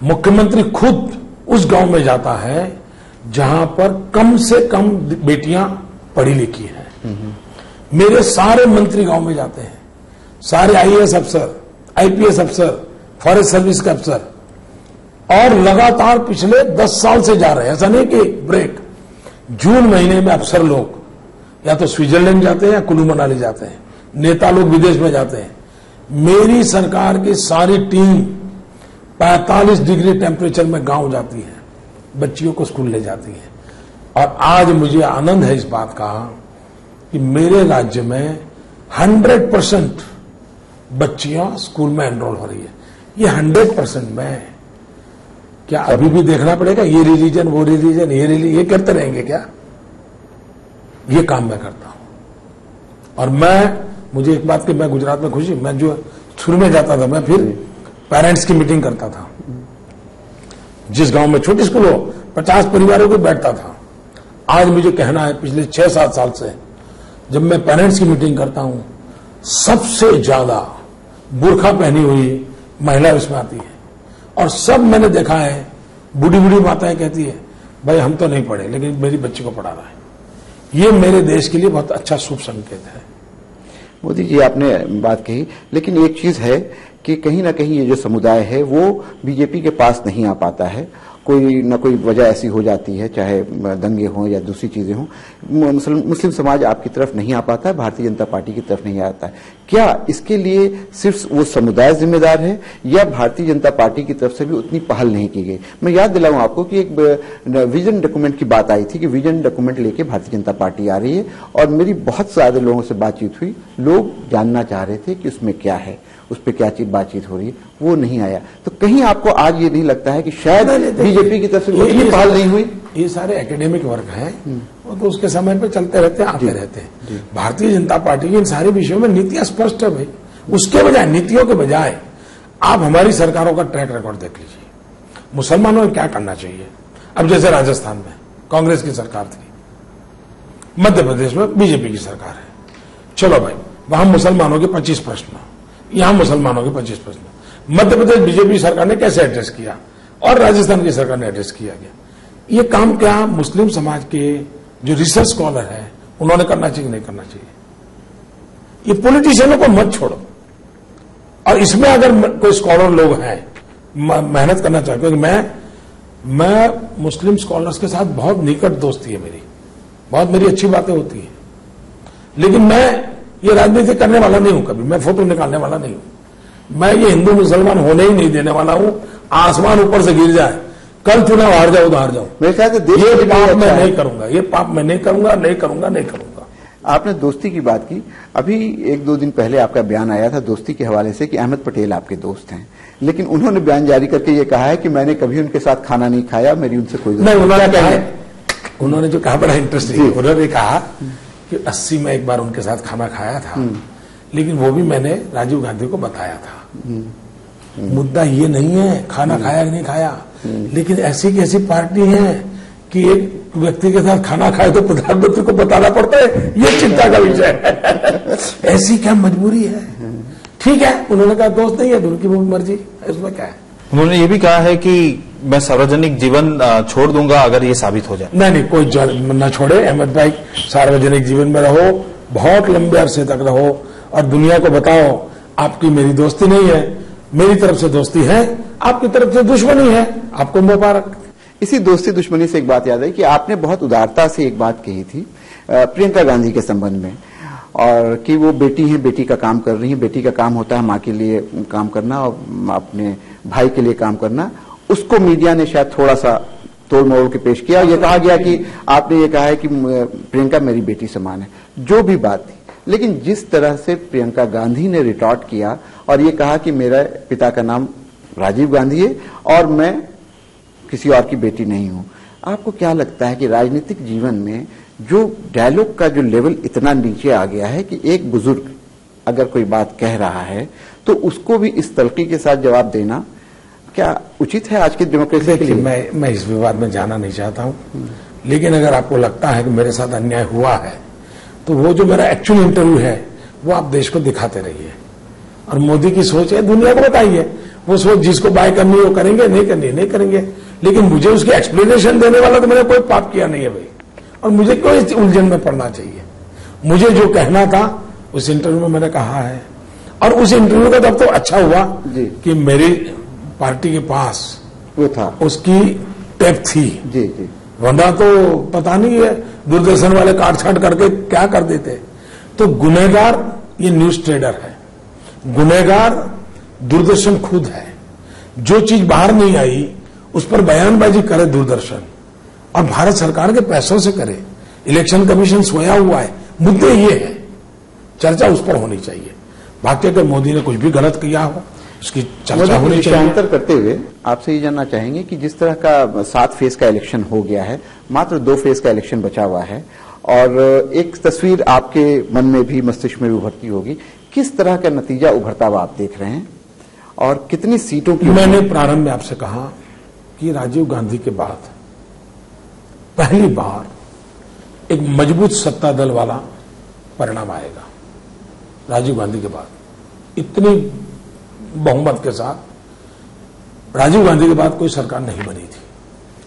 मुख्यमंत्री खुद उस गांव में जाता है जहां पर कम से कम बेटियां पढ़ी लिखी हैं। मेरे सारे मंत्री गांव में जाते हैं, सारे आईएएस अफसर, आईपीएस अफसर, फॉरेस्ट सर्विस के अफसर, और लगातार पिछले 10 साल से जा रहे हैं। ऐसा नहीं कि ब्रेक। जून महीने में अफसर लोग या तो स्विट्जरलैंड जाते हैं या कुल्लू मनाली जाते हैं, नेता लोग विदेश में जाते हैं। मेरी सरकार की सारी टीम 45 डिग्री टेम्परेचर में गांव जाती है, बच्चियों को स्कूल ले जाती है। और आज मुझे आनंद है इस बात का कि मेरे राज्य में 100% बच्चियां स्कूल में एनरोल हो रही है। ये 100% में क्या अभी भी देखना पड़ेगा ये रिलीजन वो रिलीजन ये करते रहेंगे क्या? ये काम मैं करता हूं। और मुझे एक बात की मैं गुजरात में खुशी, मैं जो शुरू में जाता था, मैं फिर पेरेंट्स की मीटिंग करता था। जिस गांव में छोटी स्कूल हो 50 परिवारों को बैठता था। आज मुझे कहना है पिछले 6-7 साल से जब मैं पेरेंट्स की मीटिंग करता हूं, सबसे ज्यादा बुर्खा पहनी हुई महिला उसमें आती है। और सब मैंने देखा है, बूढ़ी बूढ़ी माताएं कहती है भाई हम तो नहीं पढ़े लेकिन मेरी बच्ची को पढ़ा रहा है। ये मेरे देश के लिए बहुत अच्छा शुभ संकेत है। मोदी जी आपने बात कही, लेकिन एक चीज है कि कहीं ना कहीं ये जो समुदाय है वो बीजेपी के पास नहीं आ पाता है। कोई न कोई वजह ऐसी हो जाती है, चाहे दंगे हों या दूसरी चीजें हों, मुस्लिम समाज आपकी तरफ नहीं आ पाता है, भारतीय जनता पार्टी की तरफ नहीं आता है। क्या इसके लिए सिर्फ वो समुदाय जिम्मेदार है या भारतीय जनता पार्टी की तरफ से भी उतनी पहल नहीं की गई? मैं याद दिलाऊं आपको कि एक विजन डॉक्यूमेंट की बात आई थी कि विजन डॉक्यूमेंट लेके भारतीय जनता पार्टी आ रही है, और मेरी बहुत सारे लोगों से बातचीत हुई, लोग जानना चाह रहे थे कि उसमें क्या है, उस पर क्या चीज बातचीत हो रही है, वो नहीं आया। तो कहीं आपको आज ये नहीं लगता है कि शायद बीजेपी की तरफ से उतनी पहल नहीं हुई? ये सारे एकेडमिक वर्क हैं, वो तो उसके समय पे चलते रहते हैं, आते रहते हैं। भारतीय जनता पार्टी की इन सारे विषयों में नीतियां स्पष्ट है भाई। उसके बजाय, नीतियों के बजाय आप हमारी सरकारों का ट्रैक रिकॉर्ड देख लीजिए। मुसलमानों को क्या करना चाहिए? अब जैसे राजस्थान में कांग्रेस की सरकार थी, मध्य प्रदेश में बीजेपी की सरकार है, चलो भाई वहां मुसलमानों के 25 प्रश्न, यहां मुसलमानों के 25 प्रश्न। मध्य प्रदेश बीजेपी सरकार ने कैसे एड्रेस किया और राजस्थान की सरकार ने एड्रेस किया गया? ये काम क्या मुस्लिम समाज के जो रिसर्च स्कॉलर है उन्होंने करना चाहिए नहीं करना चाहिए? ये पॉलिटिशियनों को मत छोड़ो। और इसमें अगर कोई स्कॉलर लोग हैं मेहनत करना चाहते, क्योंकि मैं मुस्लिम स्कॉलर्स के साथ बहुत निकट दोस्ती है मेरी, बहुत मेरी अच्छी बातें होती है, लेकिन मैं ये राजनीति करने वाला नहीं हूं, कभी मैं फोटो निकालने वाला नहीं हूं। मैं ये हिंदू मुसलमान होने ही नहीं देने वाला हूं। आसमान ऊपर से गिर जाए, कल चुनाव हार जाओ तो हार जाओ, मेरे ख्याल से ये पाप मैं नहीं करूंगा, ये पाप मैं नहीं करूंगा, नहीं करूंगा, नहीं करूंगा। आपने दोस्ती की बात की, अभी 1-2 दिन पहले आपका बयान आया था दोस्ती के हवाले से कि अहमद पटेल आपके दोस्त हैं, लेकिन उन्होंने बयान जारी करके ये कहा है कि मैंने कभी उनके साथ खाना नहीं खाया, मेरी उनसे कोई नहीं। उन्होंने जो कहा बड़ा इंटरेस्टिंग, उन्होंने कहा कि 80 में एक बार उनके साथ खाना खाया था, लेकिन वो भी मैंने राजीव गांधी को बताया था। मुद्दा ये नहीं है खाना खाया कि नहीं खाया, लेकिन ऐसी की ऐसी पार्टी है कि एक व्यक्ति के साथ खाना खाए तो प्रधानमंत्री को बताना पड़ता है, ये चिंता का विषय है। ऐसी क्या मजबूरी है? ठीक है, उन्होंने कहा दोस्त नहीं है, उनकी मर्जी, इसमें क्या है। उन्होंने ये भी कहा है कि मैं सार्वजनिक जीवन छोड़ दूंगा अगर ये साबित हो जाए। नहीं, कोई न छोड़े। अहमद भाई सार्वजनिक जीवन में रहो, बहुत लंबे अरसे तक रहो और दुनिया को बताओ आपकी मेरी दोस्ती नहीं है, मेरी तरफ से दोस्ती है, आपकी तरफ से दुश्मनी है, आपको मुबारक। इसी दोस्ती दुश्मनी से एक बात याद है कि आपने बहुत उदारता से एक बात कही थी प्रियंका गांधी के संबंध में, और कि वो बेटी हैं, बेटी का काम कर रही हैं, बेटी का काम होता है मां के लिए काम करना और अपने भाई के लिए काम करना। उसको मीडिया ने शायद थोड़ा सा तोड़ मोड़ के पेश किया, ये कहा गया कि आपने ये कहा है कि प्रियंका मेरी बेटी समान है, जो भी बात थी। लेकिन जिस तरह से प्रियंका गांधी ने रिटॉर्ट किया और ये कहा कि मेरा पिता का नाम राजीव गांधी है और मैं किसी और की बेटी नहीं हूं, आपको क्या लगता है कि राजनीतिक जीवन में जो डायलॉग का जो लेवल इतना नीचे आ गया है कि एक बुजुर्ग अगर कोई बात कह रहा है तो उसको भी इस तलखी के साथ जवाब देना क्या उचित है आज की डेमोक्रेसी के लिए? मैं इस विवाद में जाना नहीं चाहता हूं, लेकिन अगर आपको लगता है कि मेरे साथ अन्याय हुआ है तो वो जो मेरा एक्चुअल इंटरव्यू है वो आप देश को दिखाते रहिए, और मोदी की सोच है दुनिया को बताइए। वो सोच जिसको बाय करनी है वो करेंगे, नहीं करनी है नहीं करेंगे, लेकिन मुझे उसकी एक्सप्लेनेशन देने वाला तो मैंने कोई पाप किया नहीं है भाई, और मुझे कोई उलझन में पड़ना चाहिए। मुझे जो कहना था उस इंटरव्यू में मैंने कहा है, और उस इंटरव्यू का तब तो अच्छा हुआ कि मेरी पार्टी के पास वो था, उसकी टेप थी जी, वरना तो पता नहीं है दूरदर्शन वाले काट छाट करके क्या कर देते। तो गुनहगार ये न्यूज ट्रेडर है, गुनहगार दूरदर्शन खुद है। जो चीज बाहर नहीं आई उस पर बयानबाजी करे दूरदर्शन, और भारत सरकार के पैसों से करे। इलेक्शन कमीशन सोया हुआ है, मुद्दे ये है, चर्चा उस पर होनी चाहिए। बाकी अगर मोदी ने कुछ भी गलत किया हो उसकी चर्चा होनी चाहिए। अंतर करते हुए आपसे ये जानना चाहेंगे कि जिस तरह का 7 फेज का इलेक्शन हो गया है, मात्र 2 फेज का इलेक्शन बचा हुआ है, और एक तस्वीर आपके मन में भी, मस्तिष्क में भी उभरती होगी, किस तरह का नतीजा उभरता हुआ आप देख रहे हैं और कितनी सीटों की? मैंने प्रारंभ में आपसे कहा कि राजीव गांधी के बाद पहली बार एक मजबूत सत्ता दल वाला परिणाम आएगा। राजीव गांधी के बाद इतनी बहुमत के साथ राजीव गांधी के बाद कोई सरकार नहीं बनी थी,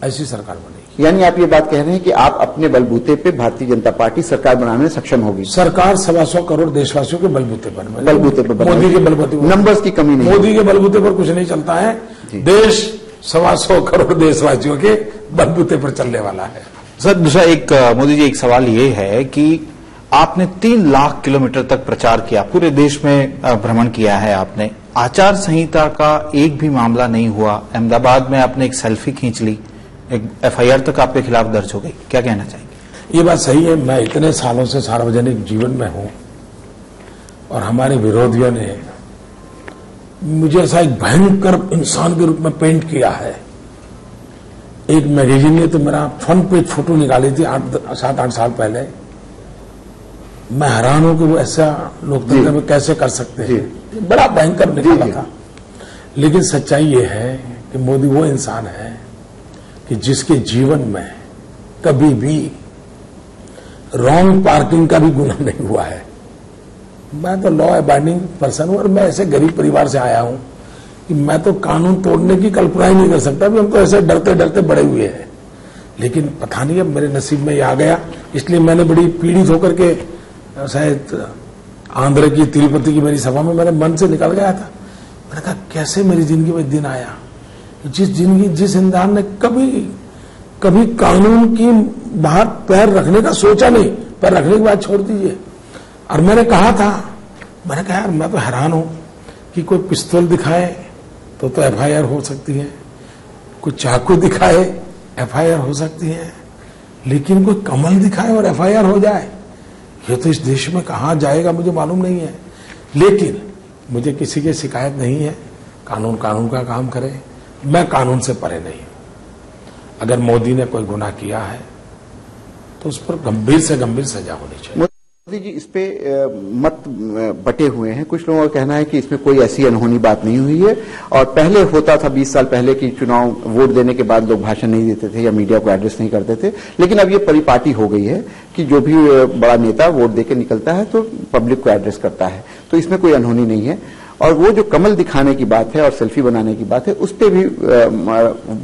ऐसी सरकार बनेगी। यानी आप ये बात कह रहे हैं कि आप अपने बलबूते पे भारतीय जनता पार्टी सरकार बनाने में सक्षम होगी? सरकार 125 करोड़ देशवासियों के बलबूते पर, मोदी के बलबूते पर, नंबर्स की कमी नहीं, मोदी के बलबूते पर कुछ नहीं चलता है। देश 125 करोड़ देशवासियों के बलबूते पर चलने वाला है। सर, दूसरा एक मोदी जी, एक सवाल ये है कि आपने 3 लाख किलोमीटर तक प्रचार किया, पूरे देश में भ्रमण किया है आपने, आचार संहिता का एक भी मामला नहीं हुआ। अहमदाबाद में आपने एक सेल्फी खींच ली, एक एफआईआर तक आपके खिलाफ दर्ज हो गई, क्या कहना चाहेंगे? ये बात सही है। मैं इतने सालों से सार्वजनिक जीवन में हूं और हमारे विरोधियों ने मुझे ऐसा एक भयंकर इंसान के रूप में पेंट किया है। एक मैगजीन ने तो मेरा फ्रंट पेज फोटो निकाली थी 7-8 साल पहले। मैं हैरान हूं कि वो ऐसा लोकतंत्र में कैसे कर सकते हैं, बड़ा भयंकर निकाला था। लेकिन सच्चाई ये है कि मोदी वो इंसान है कि जिसके जीवन में कभी भी रॉन्ग पार्किंग का भी गुनाह नहीं हुआ है। मैं तो लॉ अबाइडिंग पर्सन हूं और मैं ऐसे गरीब परिवार से आया हूं कि मैं तो कानून तोड़ने की कल्पना ही नहीं कर सकता। भी हम तो ऐसे डरते डरते बड़े हुए हैं, लेकिन पता नहीं अब मेरे नसीब में ये आ गया। इसलिए मैंने बड़ी पीड़ित होकर के, शायद आंध्र की तिरुपति की मेरी सभा में मेरे मन से निकल गया था। मैंने कहा कैसे मेरी जिंदगी में दिन आया जिस इंसान ने कभी कानून की बाहर पैर रखने का सोचा नहीं, पैर रखने की बात छोड़ दीजिए। और मैंने कहा यार मैं तो हैरान हूं कि कोई पिस्तौल दिखाए तो एफआईआर हो सकती है, कोई चाकू दिखाए एफआईआर हो सकती है, लेकिन कोई कमल दिखाए और एफआईआर हो जाए, ये तो इस देश में कहां जाएगा मुझे मालूम नहीं है। लेकिन मुझे किसी की शिकायत नहीं है। कानून का काम करे, मैं कानून से परे नहीं हूं। अगर मोदी ने कोई गुनाह किया है तो उस पर गंभीर से गंभीर सजा होनी चाहिए। मोदी जी, इस पे मत बटे हुए हैं। कुछ लोगों का कहना है कि इसमें कोई ऐसी अनहोनी बात नहीं हुई है, और पहले होता था 20 साल पहले कि चुनाव वोट देने के बाद लोग भाषण नहीं देते थे या मीडिया को एड्रेस नहीं करते थे। लेकिन अब ये परिपाटी हो गई है कि जो भी बड़ा नेता वोट देके निकलता है तो पब्लिक को एड्रेस करता है, तो इसमें कोई अनहोनी नहीं है। और वो जो कमल दिखाने की बात है और सेल्फी बनाने की बात है, उस पर भी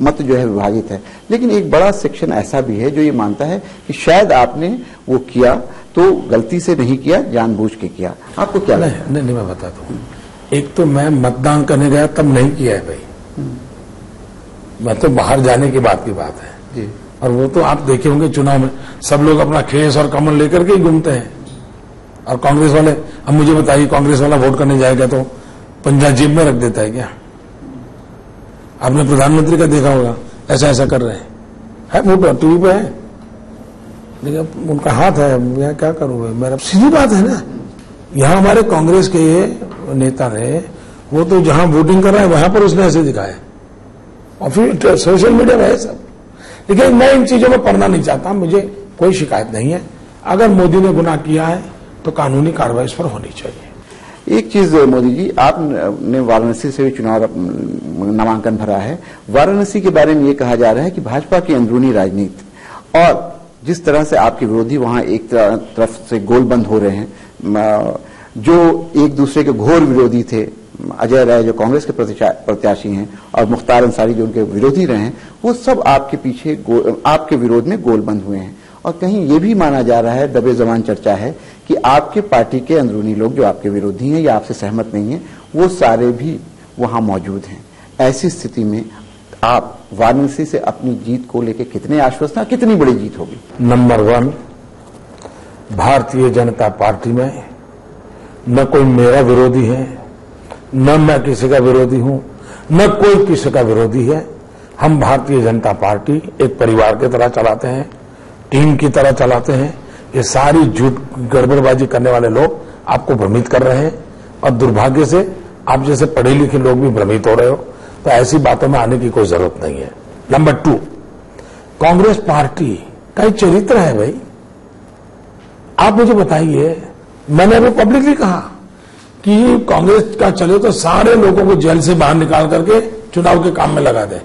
मत जो है विभाजित है। लेकिन एक बड़ा सेक्शन ऐसा भी है जो ये मानता है कि शायद आपने वो किया तो गलती से नहीं किया, जानबूझ के किया। आपको क्या लगता है? नहीं, मैं बताता हूं। एक तो मैं मतदान करने गया तब नहीं किया है भाई, मैं तो बाहर जाने की बात है जी। और वो तो आप देखे होंगे चुनाव में सब लोग अपना खेस और कमल लेकर के ही घूमते हैं। और कांग्रेस वाले, अब मुझे बताइए, कांग्रेस वाला वोट करने जाएगा तो पंजा जेब में रख देता है क्या? आपने प्रधानमंत्री का देखा होगा, ऐसा कर रहे हैं, वो टीवी पे है, लेकिन उनका हाथ है, मैं क्या करूं? मेरा सीधी बात है ना। यहां हमारे कांग्रेस के नेता ने, वो तो जहां वोटिंग कर रहे हैं वहां पर उसने ऐसे दिखाया, और फिर सोशल मीडिया में है सब। लेकिन मैं इन चीजों में पढ़ना नहीं चाहता, मुझे कोई शिकायत नहीं है। अगर मोदी ने गुनाह किया है तो कानूनी कार्रवाई इस पर होनी चाहिए। एक चीज मोदी जी, आपने वाराणसी से भी चुनाव नामांकन भरा है। वाराणसी के बारे में ये कहा जा रहा है कि भाजपा की अंदरूनी राजनीति और जिस तरह से आपके विरोधी वहां एक तरफ से गोलबंद हो रहे हैं, जो एक दूसरे के घोर विरोधी थे, अजय राय जो कांग्रेस के प्रत्याशी हैं और मुख्तार अंसारी जो उनके विरोधी रहे हैं, वो सब आपके पीछे आपके विरोध में गोलबंद हुए हैं। और कहीं ये भी माना जा रहा है, दबे जबान चर्चा है कि आपके पार्टी के अंदरूनी लोग जो आपके विरोधी हैं या आपसे सहमत नहीं है, वो सारे भी वहां मौजूद हैं। ऐसी स्थिति में आप वाराणसी से अपनी जीत को लेकर कितने आश्वस्त हैं, कितनी बड़ी जीत होगी? नंबर 1, भारतीय जनता पार्टी में न कोई मेरा विरोधी है, न मैं किसी का विरोधी हूं, न कोई किसी का विरोधी है। हम भारतीय जनता पार्टी एक परिवार की तरह चलाते हैं, टीम की तरह चलाते हैं। ये सारी झूठ गड़बड़बाजी करने वाले लोग आपको भ्रमित कर रहे हैं और दुर्भाग्य से आप जैसे पढ़े लिखे लोग भी भ्रमित हो रहे हो, तो ऐसी बातों में आने की कोई जरूरत नहीं है। नंबर 2, कांग्रेस पार्टी का एक चरित्र है भाई। आप मुझे बताइए, मैंने अभी पब्लिकली कहा कि कांग्रेस का चले तो सारे लोगों को जेल से बाहर निकाल करके चुनाव के काम में लगा दे।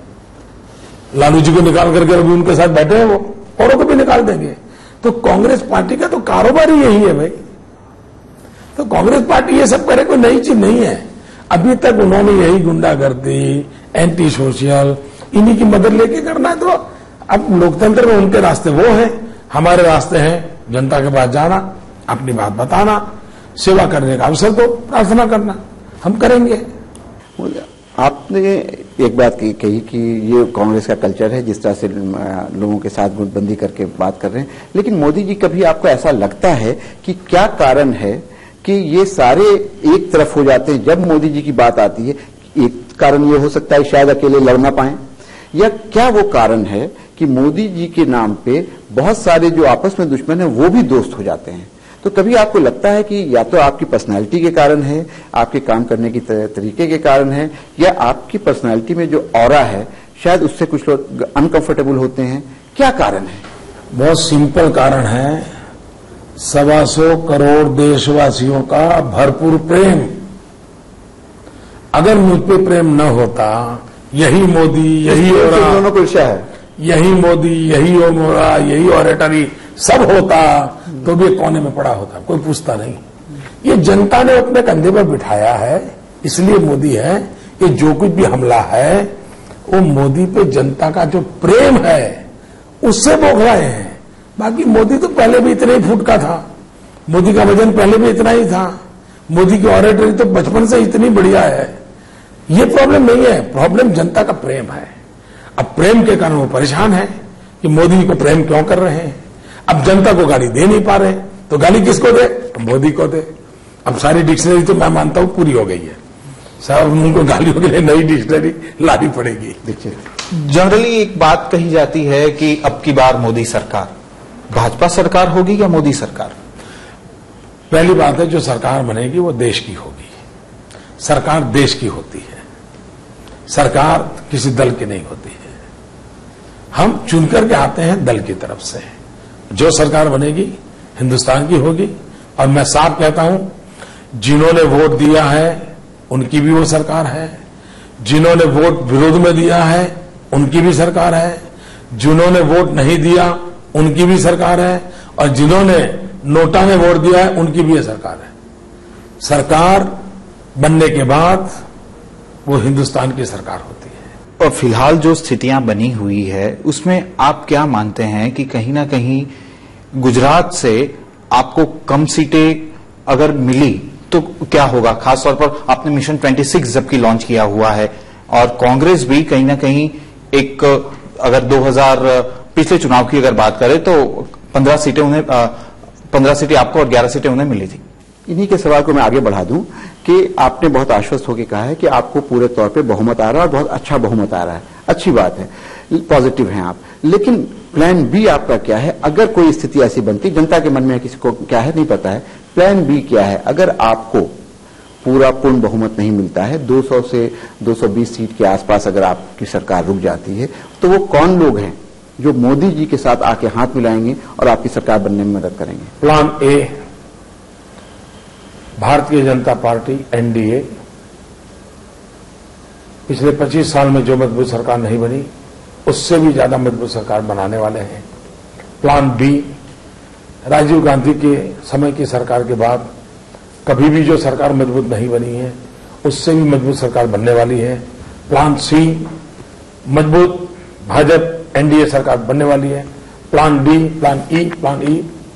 लालू जी को निकाल करके अभी उनके साथ बैठे हैं, वो औरों को भी निकाल देंगे। तो कांग्रेस पार्टी का तो कारोबार ही यही है भाई। तो कांग्रेस पार्टी ये सब करे कोई नई चीज नहीं है। अभी तक उन्होंने यही गुंडागर्दी, एंटी सोशल, इन्हीं की मदद लेके करना है। तो अब लोकतंत्र में उनके रास्ते वो हैं, हमारे रास्ते हैं जनता के पास जाना, अपनी बात बताना, सेवा करने का अवसर दो, प्रार्थना करना, हम करेंगे। आपने एक बात कही कि ये कांग्रेस का कल्चर है, जिस तरह से लोगों के साथ गुटबंदी करके बात कर रहे हैं। लेकिन मोदी जी, कभी आपको ऐसा लगता है कि क्या कारण है कि ये सारे एक तरफ हो जाते हैं जब मोदी जी की बात आती है? एक कारण ये हो सकता है शायद अकेले लड़ ना पाए, या क्या वो कारण है कि मोदी जी के नाम पे बहुत सारे जो आपस में दुश्मन है वो भी दोस्त हो जाते हैं? तो कभी आपको लगता है कि या तो आपकी पर्सनालिटी के कारण है, आपके काम करने की तरीके के कारण है, या आपकी पर्सनालिटी में जो ऑरा है शायद उससे कुछ लोग अनकंफर्टेबल होते हैं? क्या कारण है? बहुत सिंपल कारण है, 125 करोड़ देशवासियों का भरपूर प्रेम। अगर मुझ पे प्रेम न होता, यही मोदी, यही ओरा, दोनों को ईर्ष्या है, यही मोदी, यही ओरा, यही ऑरेटरी सब होता तो भी कोने में पड़ा होता, कोई पूछता नहीं। ये जनता ने अपने कंधे पर बिठाया है, इसलिए मोदी है। ये जो कुछ भी हमला है वो मोदी पे जनता का जो प्रेम है उससे भोग रहे हैं। बाकी मोदी तो पहले भी इतने ही फुट का था, मोदी का वजन पहले भी इतना ही था, मोदी की ऑरेटरी तो बचपन से इतनी बढ़िया है। ये प्रॉब्लम नहीं है, प्रॉब्लम जनता का प्रेम है। अब प्रेम के कारण वो परेशान है कि मोदी को प्रेम क्यों कर रहे हैं। अब जनता को गाली दे नहीं पा रहे, तो गाली किसको दे? मोदी को दे। अब सारी डिक्शनरी तो मैं मानता हूं पूरी हो गई है, सब उनको गालियों के लिए नई डिक्शनरी लानी पड़ेगी। देखिए, जनरली एक बात कही जाती है कि अब की बार मोदी सरकार, भाजपा सरकार होगी या मोदी सरकार? पहली बात है, जो सरकार बनेगी वो देश की होगी। सरकार देश की होती है, सरकार किसी दल की नहीं होती है। हम चुनकर के आते हैं दल की तरफ से। जो सरकार बनेगी हिंदुस्तान की होगी। और मैं साफ कहता हूं, जिन्होंने वोट दिया है उनकी भी वो सरकार है, जिन्होंने वोट विरोध में दिया है उनकी भी सरकार है, जिन्होंने वोट नहीं दिया उनकी भी सरकार है, और जिन्होंने नोटा में वोट दिया है उनकी भी ये सरकार है। सरकार बनने के बाद वो हिंदुस्तान की सरकार होती है। और फिलहाल जो स्थितियां बनी हुई है उसमें आप क्या मानते हैं कि कहीं ना कहीं गुजरात से आपको कम सीटें अगर मिली तो क्या होगा? खासतौर पर आपने मिशन 26 जबकि लॉन्च किया हुआ है, और कांग्रेस भी कहीं ना कहीं एक, अगर 2000 पिछले चुनाव की अगर बात करें तो 15 सीटें उन्हें 15 सीटें आपको और 11 सीटें उन्हें मिली थी। इन्हीं के सवाल को मैं आगे बढ़ा दूं कि आपने बहुत आश्वस्त होकर कहा है कि आपको पूरे तौर पे बहुमत आ रहा है और बहुत अच्छा बहुमत आ रहा है। अच्छी बात है, पॉजिटिव हैं आप। लेकिन प्लान बी आपका क्या है अगर कोई स्थिति ऐसी बनती? जनता के मन में किसी को क्या है नहीं पता है। प्लान बी क्या है अगर आपको पूरा पूर्ण बहुमत नहीं मिलता है, 200 से 220 सीट के आसपास अगर आपकी सरकार रुक जाती है, तो वो कौन लोग हैं जो मोदी जी के साथ आके हाथ मिलाएंगे और आपकी सरकार बनने में मदद करेंगे? Plan A, Bharatiya Janata party NDA पिछले 25 साल में जो मजबूत सरकार नहीं बनी उससे भी ज्यादा मजबूत सरकार बनाने वाले हैं। प्लान बी, राजीव गांधी के समय की सरकार के बाद कभी भी जो सरकार मजबूत नहीं बनी है उससे भी मजबूत सरकार बनने वाली है। प्लान सी, मजबूत भाजपा एनडीए सरकार बनने वाली है। प्लान डी, प्लान ई,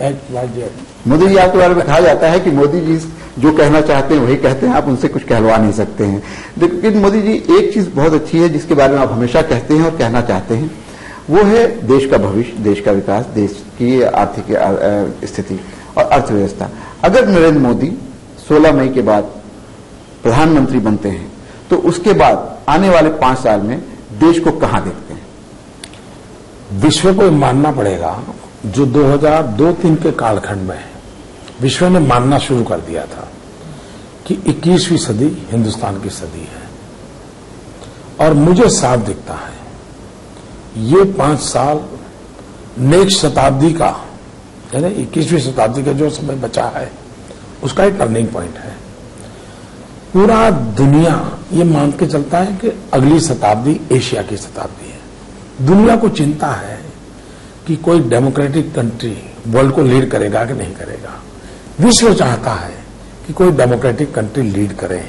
H, Y, Z. Modi ji आपके बारे में कहा जाता है कि मोदी जी जो कहना चाहते हैं वही कहते हैं, आप उनसे कुछ कहलवा नहीं सकते हैं। लेकिन मोदी जी एक चीज बहुत अच्छी है जिसके बारे में आप हमेशा कहते हैं और कहना चाहते हैं, वो है देश का भविष्य, देश का विकास, देश की आर्थिक स्थिति और अर्थव्यवस्था। अगर नरेंद्र मोदी 16 मई के बाद प्रधानमंत्री बनते हैं तो उसके बाद आने वाले 5 साल में देश को कहां देखते हैं? विश्व को मानना पड़ेगा, जो 2002-3 के कालखंड में विश्व ने मानना शुरू कर दिया था कि 21वीं सदी हिंदुस्तान की सदी है, और मुझे साफ दिखता है ये 5 साल नेक्स्ट शताब्दी का, यानी 21वीं शताब्दी का जो समय बचा है उसका एक टर्निंग पॉइंट है। पूरा दुनिया ये मान के चलता है कि अगली शताब्दी एशिया की शताब्दी है। दुनिया को चिंता है कि कोई डेमोक्रेटिक कंट्री वर्ल्ड को लीड करेगा कि नहीं करेगा। विश्व चाहता है कि कोई डेमोक्रेटिक कंट्री लीड करे,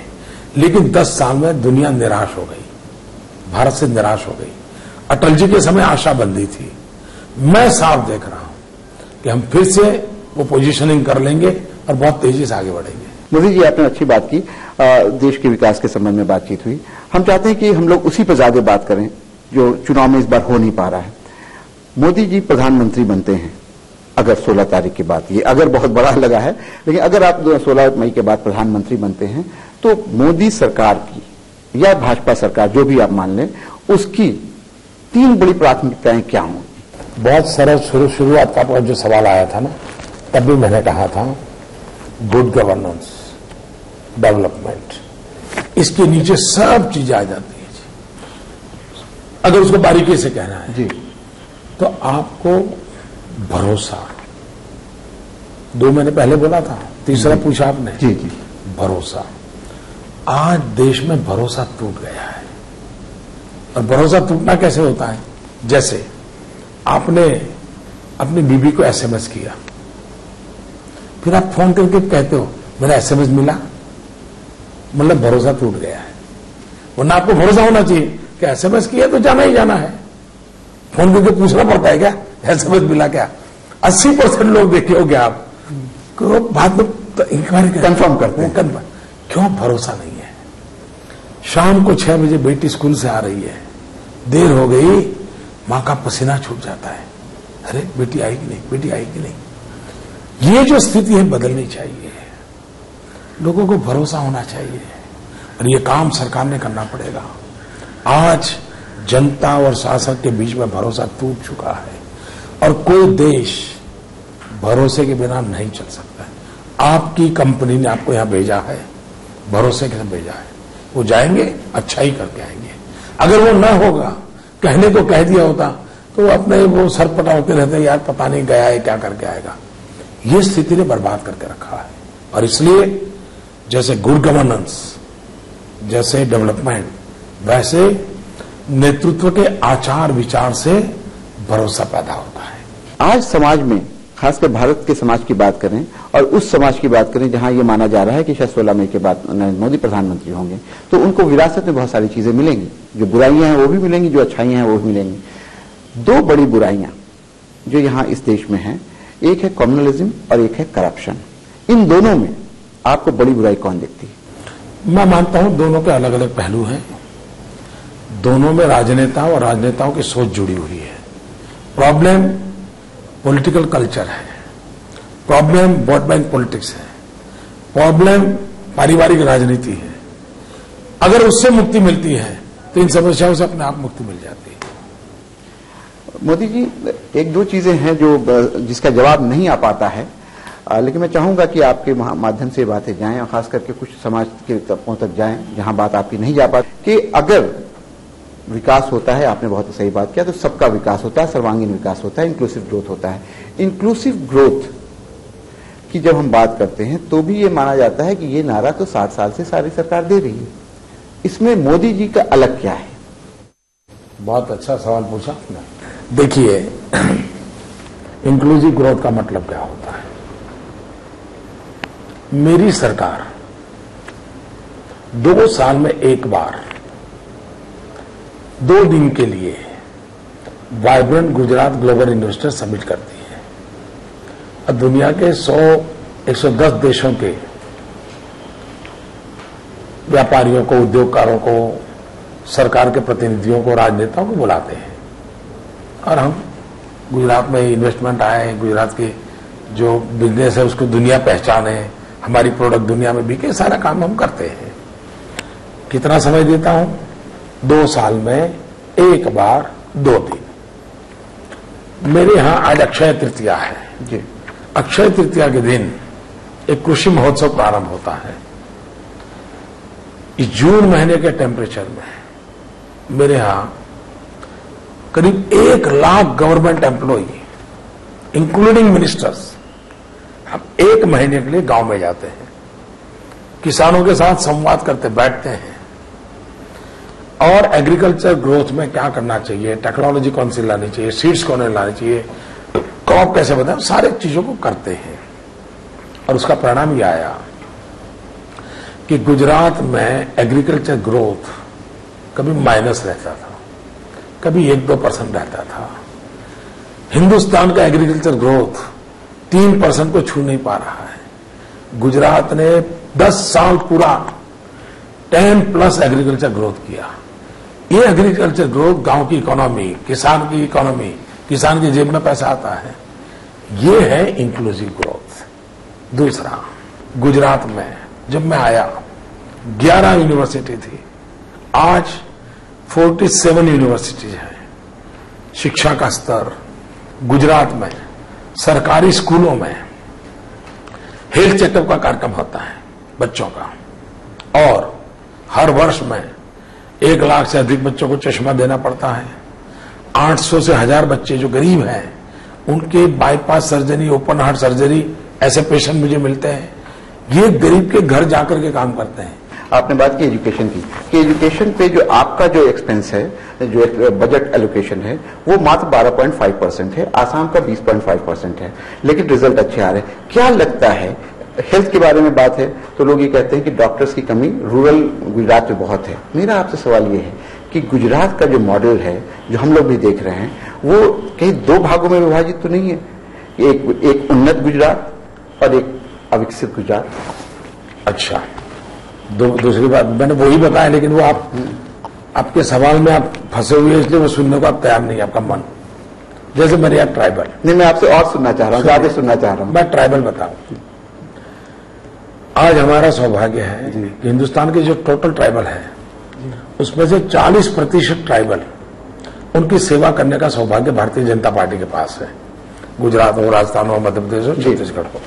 लेकिन 10 साल में दुनिया निराश हो गई, भारत से निराश हो गई। अटल जी के समय आशा बंदी थी। मैं साफ देख रहा हूं कि हम फिर से वो पोजीशनिंग कर लेंगे और बहुत तेजी से आगे बढ़ेंगे। मोदी जी, आपने अच्छी बात की, देश के विकास के संबंध में बातचीत हुई। हम चाहते हैं कि हम लोग उसी पर ज्यादा बात करें जो चुनाव में इस बार हो नहीं पा रहा है। मोदी जी प्रधानमंत्री बनते हैं अगर 16 तारीख के बाद, ये अगर बहुत बड़ा लगा है, लेकिन अगर आप 16 मई के बाद प्रधानमंत्री बनते हैं तो मोदी सरकार की या भाजपा सरकार जो भी आप मान लें, उसकी 3 बड़ी प्राथमिकताएं क्या होंगी? बहुत सरल शुरुआत का जो सवाल आया था ना, तब भी मैंने कहा था गुड गवर्नेंस, डेवलपमेंट, इसके नीचे सब चीजें आ जाती है जी। अगर उसको बारीकी से कहना है जी, तो आपको भरोसा, 2 महीने पहले बोला था, तीसरा पूछा आपने जी जी, भरोसा। आज देश में भरोसा टूट गया है। और भरोसा टूटना कैसे होता है? जैसे आपने अपनी बीबी को एसएमएस किया, फिर आप फोन करके कहते हो मेरा एसएमएस मिला, मतलब भरोसा टूट गया है। वरना आपको भरोसा होना चाहिए कि एसएमएस किया तो जाना ही जाना है। फोन करके पूछना पड़ता है क्या एसएमएस मिला क्या? 80% लोग देखे हो गया आप बाद में इंक्वायरी कंफर्म करते हैं। क्यों? भरोसा नहीं है। शाम को 6 बजे बेटी स्कूल से आ रही है, देर हो गई, मां का पसीना छूट जाता है, अरे बेटी आई कि नहीं, बेटी आई कि नहीं। ये जो स्थिति है बदलनी चाहिए, लोगों को भरोसा होना चाहिए, और ये काम सरकार ने करना पड़ेगा। आज जनता और शासक के बीच में भरोसा टूट चुका है, और कोई देश भरोसे के बिना नहीं चल सकता है। आपकी कंपनी ने आपको यहां भेजा है, भरोसे के साथ भेजा है, वो जाएंगे अच्छा ही करके आएंगे। अगर वो न होगा, कहने को कह दिया होता तो अपने वो सरपटा होते रहते, यार पता नहीं गया है क्या करके आएगा। ये स्थिति ने बर्बाद करके रखा है, और इसलिए जैसे गुड गवर्नेंस, जैसे डेवलपमेंट, वैसे नेतृत्व के आचार विचार से भरोसा पैदा होता है। आज समाज में, खासकर भारत के समाज की बात करें और उस समाज की बात करें जहां ये माना जा रहा है कि शायद 16 मई के बाद नरेंद्र मोदी प्रधानमंत्री होंगे, तो उनको विरासत में बहुत सारी चीजें मिलेंगी। जो बुराइयां हैं वो भी मिलेंगी, जो अच्छाइयां हैं वो भी मिलेंगी। 2 बड़ी बुराइयां जो यहां इस देश में हैं, एक है कम्युनलिज्म और एक है करप्शन। इन दोनों में आपको बड़ी बुराई कौन दिखती है? मैं मानता हूं दोनों के अलग अलग पहलू हैं। दोनों में राजनेता और राजनेताओं की सोच जुड़ी हुई है। प्रॉब्लम पॉलिटिकल कल्चर है, प्रॉब्लम वोट बैंक पॉलिटिक्स है, प्रॉब्लम पारिवारिक राजनीति है। अगर उससे मुक्ति मिलती है तो इन समस्याओं से अपने आप मुक्ति मिल जाती है। मोदी जी, 1-2 चीजें हैं जो जिसका जवाब नहीं आ पाता है, लेकिन मैं चाहूंगा कि आपके माध्यम से बातें जाएं, और खास करके कुछ समाज के तबकों तक जाएं जहां बात आपकी नहीं जा पाती, कि अगर विकास होता है, आपने बहुत सही बात किया, तो सबका विकास होता है, सर्वांगीण विकास होता है, इंक्लूसिव ग्रोथ होता है। इंक्लूसिव ग्रोथ की जब हम बात करते हैं तो भी ये माना जाता है कि ये नारा तो 60 साल से सारी सरकार दे रही है, इसमें मोदी जी का अलग क्या है? बहुत अच्छा सवाल पूछा आपने। देखिए, इंक्लूसिव ग्रोथ का मतलब क्या होता है? मेरी सरकार 2 साल में एक बार 2 दिन के लिए vibrant Gujarat global investor summit करती है, और दुनिया के 110 देशों के व्यापारियों को, उद्योगकारों को, सरकार के प्रतिनिधियों को, राजनेताओं को बुलाते हैं, और हम गुजरात में इन्वेस्टमेंट आए, गुजरात के जो बिजनेस है उसको दुनिया पहचाने, हमारी प्रोडक्ट दुनिया में बिके, सारा काम हम करते हैं। कितना समय देता हूं? 2 साल में 1 बार 2 दिन। मेरे यहां आज अक्षय तृतीया है जी। अक्षय तृतीया के दिन एक कृषि महोत्सव प्रारंभ होता है। इस जून महीने के टेम्परेचर में मेरे यहां करीब 1 lakh government employee including ministers हम 1 महीने के लिए गांव में जाते हैं, किसानों के साथ संवाद करते बैठते हैं और एग्रीकल्चर ग्रोथ में क्या करना चाहिए, टेक्नोलॉजी कौन सी लानी चाहिए, सीड्स कौन लानी चाहिए, क्रॉप कैसे बताएं, सारे चीजों को करते हैं। और उसका परिणाम यह आया कि गुजरात में एग्रीकल्चर ग्रोथ कभी माइनस रहता था, कभी 1-2% रहता था। हिंदुस्तान का एग्रीकल्चर ग्रोथ 3% को छू नहीं पा रहा है। गुजरात ने 10 साल पूरा 10+ एग्रीकल्चर ग्रोथ किया। ये एग्रीकल्चर ग्रोथ गांव की इकोनॉमी, किसान की इकोनॉमी, किसान की जेब में पैसा आता है, ये है इंक्लूसिव ग्रोथ। दूसरा, गुजरात में जब मैं आया 11 यूनिवर्सिटी थी, आज 47 यूनिवर्सिटीज हैं। शिक्षा का स्तर गुजरात में सरकारी स्कूलों में हेल्थ चेकअप का कार्यक्रम होता है बच्चों का, और हर वर्ष में 1 लाख से अधिक बच्चों को चश्मा देना पड़ता है। 800 से 1000 बच्चे जो गरीब हैं उनके bypass surgery, open heart surgery, ऐसे पेशेंट मुझे मिलते हैं। ये गरीब के घर जाकर के काम करते हैं। आपने बात की एजुकेशन की, कि एजुकेशन पे जो आपका जो एक्सपेंस है, जो बजट एलोकेशन है, वो मात्र 12.5% है, आसाम का 20.5% है, लेकिन रिजल्ट अच्छे आ रहे हैं। क्या लगता है, हेल्थ के बारे में बात है तो लोग ये कहते हैं कि डॉक्टर्स की कमी रूरल गुजरात में बहुत है। मेरा आपसे सवाल ये है कि गुजरात का जो मॉडल है, जो हम लोग भी देख रहे हैं, वो कहीं 2 भागों में विभाजित तो नहीं है? एक उन्नत गुजरात और एक अविकसित गुजरात। अच्छा, दूसरी बात मैंने वही बताया, लेकिन वो आपके सवाल में आप फंसे हुए, इसलिए वो सुनने को आप तैयार नहीं है, आपका मन। जैसे मेरे यहाँ ट्राइबल, नहीं, मैं आपसे और सुनना चाह रहा हूँ, ज्यादा सुनना चाह रहा हूँ। मैं ट्राइबल बताऊं। आज हमारा सौभाग्य है कि हिंदुस्तान के जो टोटल ट्राइबल है उसमें से 40% ट्राइबल, उनकी सेवा करने का सौभाग्य भारतीय जनता पार्टी के पास है। गुजरात हो, राजस्थान हो, मध्य प्रदेश हो, छत्तीसगढ़ हो।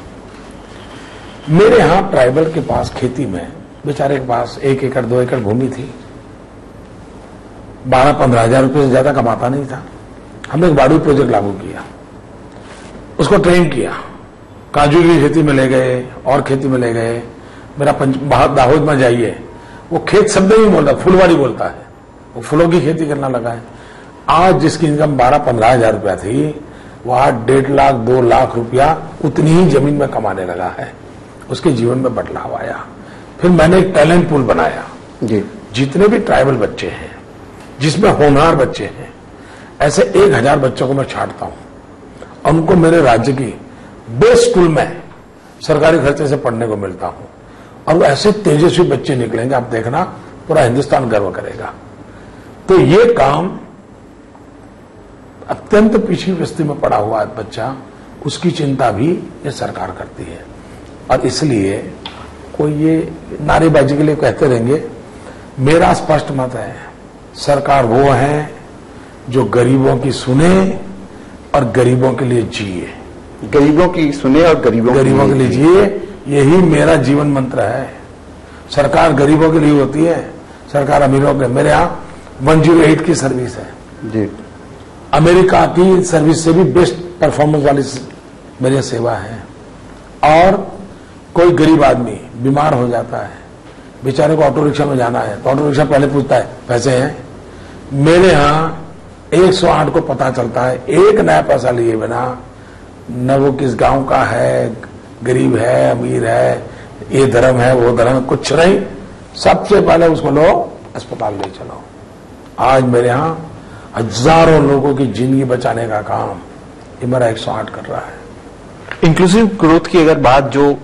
मेरे यहां ट्राइबल के पास खेती में, बेचारे के पास 1 एकड़ 2 एकड़ भूमि थी, 12-15 हजार रुपये से ज्यादा कमाता नहीं था। हमने एक बाड़ू प्रोजेक्ट लागू किया, उसको ट्रेन किया, काजू की खेती में ले गए और खेती में ले गए। मेरा दाहोद में जाइए, वो खेत शब्द नहीं बोलता, फुलवाड़ी बोलता है, वो फूलों की खेती करना लगा है। आज जिसकी इनकम 12-15 हजार रुपया थी, वो आज 1.5 लाख 2 लाख रुपया उतनी ही जमीन में कमाने लगा है। उसके जीवन में बदलाव आया। फिर मैंने एक टैलेंट पूल बनाया जी। जितने भी ट्राइबल बच्चे हैं, जिसमें होनहार बच्चे हैं, ऐसे 1000 बच्चों को मैं छांटता हूं और उनको मेरे राज्य की बेस्ट स्कूल में सरकारी खर्चे से पढ़ने को मिलता हूं। और वो ऐसे तेजस्वी बच्चे निकलेंगे, आप देखना, पूरा हिंदुस्तान गर्व करेगा। तो ये काम अत्यंत पिछड़ी बस्ती में पड़ा हुआ बच्चा, उसकी चिंता भी ये सरकार करती है। और इसलिए कोई ये नारेबाजी के लिए कहते रहेंगे, मेरा स्पष्ट मत है, सरकार वो है जो गरीबों की सुने और गरीबों के लिए जिए। गरीबों की सुने और गरीबों के लिए जिए, यही मेरा जीवन मंत्र है। सरकार गरीबों के लिए होती है, सरकार अमीरों के। मेरे यहाँ 108 की सर्विस है जी। अमेरिका की सर्विस से भी बेस्ट परफॉर्मेंस वाली मेरी सेवा है। और कोई गरीब आदमी बीमार हो जाता है, बेचारे को ऑटो रिक्शा में जाना है, तो ऑटो रिक्शा पहले पूछता है पैसे हैं। मेरे यहाँ 108 को पता चलता है, 1 नया पैसा लिए बिना, न वो किस गांव का है, गरीब है, अमीर है, ये धर्म है, वो धर्म, कुछ नहीं। सबसे पहले उसको लो, अस्पताल ले चलो। आज मेरे यहाँ हजारों लोगों की जिंदगी बचाने का काम ये मेरा 108 कर रहा है। इंक्लूसिव ग्रोथ की अगर बात जो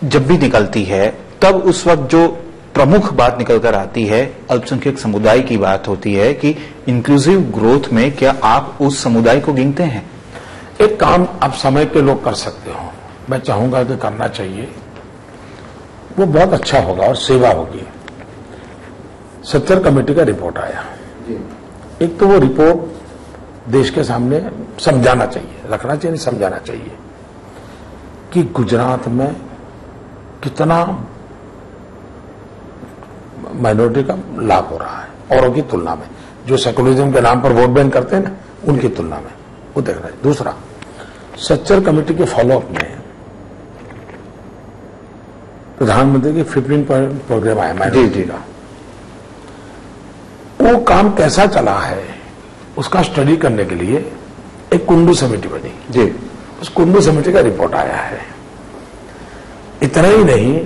जब भी निकलती है, तब उस वक्त जो प्रमुख बात निकलकर आती है अल्पसंख्यक समुदाय की बात होती है कि इंक्लूसिव ग्रोथ में क्या आप उस समुदाय को गिनते हैं? एक काम आप समय पे लोग कर सकते हो, मैं चाहूंगा कि करना चाहिए। वो बहुत अच्छा होगा और सेवा होगी। सच्चर कमेटी का रिपोर्ट आया, एक तो वो रिपोर्ट देश के सामने समझाना चाहिए, रखना चाहिए, नहीं समझाना चाहिए कि गुजरात में कितना माइनॉरिटी का लाभ हो रहा है औरों की तुलना में, जो सेकुलरिज्म के नाम पर वोट बैंक करते हैं ना, उनकी तुलना में वो देखना है। दूसरा, सच्चर कमेटी के फॉलोअप में प्रधानमंत्री की 15 पॉइंट प्रोग्राम आया माइनॉरिटी का, वो काम कैसा चला है उसका स्टडी करने के लिए एक कुंडू समिति बनी जी। उस कुंडू समिति का रिपोर्ट आया है। इतना ही नहीं,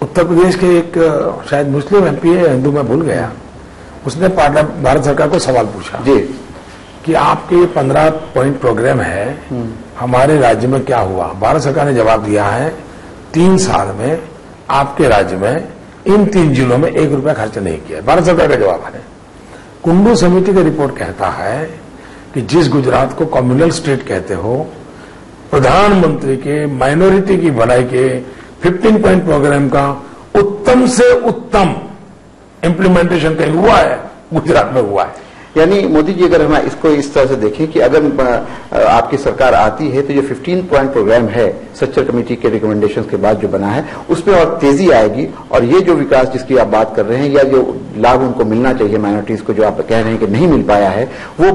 उत्तर प्रदेश के एक शायद मुस्लिम एमपी है, हिंदू में भूल गया, उसने भारत सरकार को सवाल पूछा जी कि आपके 15 पॉइंट प्रोग्राम है, हमारे राज्य में क्या हुआ। भारत सरकार ने जवाब दिया है 3 साल में आपके राज्य में इन 3 जिलों में 1 रुपया खर्च नहीं किया। भारत सरकार का जवाब है। कुंडू समिति का रिपोर्ट कहता है कि जिस गुजरात को कम्युनल स्टेट कहते हो, प्रधानमंत्री के माइनॉरिटी की भलाई के 15 पॉइंट प्रोग्राम का उत्तम से उत्तम इम्प्लीमेंटेशन कहीं हुआ है, गुजरात में हुआ है। यानी मोदी जी, अगर हम इसको इस तरह से देखें कि अगर आपकी सरकार आती है तो जो 15 पॉइंट प्रोग्राम है सच्चर कमेटी के रिकमेंडेशंस के बाद जो बना है, उसमें और तेजी आएगी और ये जो विकास जिसकी आप बात कर रहे हैं या जो लाभ उनको मिलना चाहिए माइनॉरिटीज को, जो आप कह रहे हैं कि नहीं मिल पाया है, वो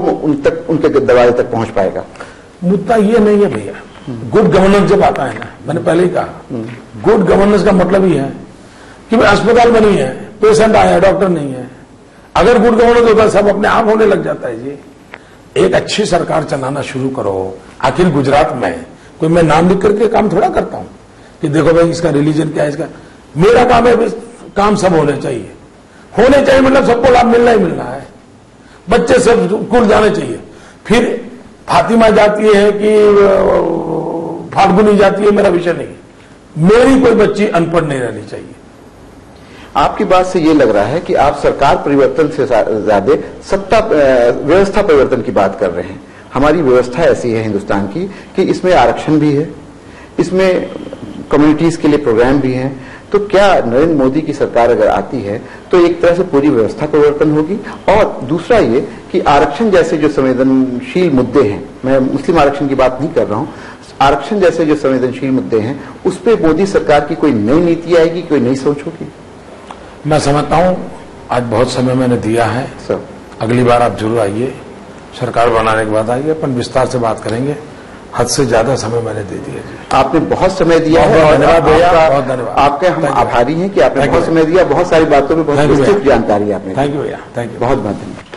उनके दरवाजे तक पहुंच पाएगा। मुद्दा ये नहीं है भैया, गुड गवर्नेंस जब आता है ना, मैंने पहले ही कहा, गुड गवर्नेंस का मतलब ही है कि भाई अस्पताल में नहीं है, पेशेंट आया, डॉक्टर नहीं है। अगर गुड गवर्नेंस होता है सब अपने आप होने लग जाता है जी। एक अच्छी सरकार चलाना शुरू करो। आखिर गुजरात में कोई मैं नाम लिख करके काम थोड़ा करता हूं कि देखो भाई इसका रिलीजन क्या है, इसका मेरा काम है, काम सब होने चाहिए। होने चाहिए मतलब सबको लाभ मिलना ही मिलना है, बच्चे सब स्कूल जाने चाहिए। फिर फातिमा जाती है कि फाल्गुनी जाती है, मेरा विषय नहीं। मेरी कोई बच्ची अनपढ़ नहीं रहनी चाहिए। आपकी बात से ये लग रहा है कि आप सरकार परिवर्तन से ज्यादा सत्ता व्यवस्था परिवर्तन की बात कर रहे हैं। हमारी व्यवस्था ऐसी है हिंदुस्तान की कि इसमें आरक्षण भी है, इसमें कम्युनिटीज के लिए प्रोग्राम भी हैं। तो क्या नरेंद्र मोदी की सरकार अगर आती है तो एक तरह से पूरी व्यवस्था परिवर्तन होगी? और दूसरा ये कि आरक्षण जैसे जो संवेदनशील मुद्दे हैं, मैं मुस्लिम आरक्षण की बात नहीं कर रहा हूं, आरक्षण जैसे जो संवेदनशील मुद्दे हैं उस पर मोदी सरकार की कोई नई नीति आएगी, कोई नई सोच होगी? मैं समझता हूं आज बहुत समय मैंने दिया है सर, अगली बार आप जरूर आइए, सरकार बनाने के बाद आइए, अपन विस्तार से बात करेंगे। हद से ज्यादा समय मैंने दे दिया जी। आपने बहुत समय दिया है और धन्यवाद भैया, बहुत धन्यवाद। आपके हम आभारी हैं कि आपने बहुत समय दिया, बहुत सारी बातों में बहुत विस्तृत जानकारी आपने। थैंक यू भैया, थैंक यू, बहुत बहुत धन्यवाद।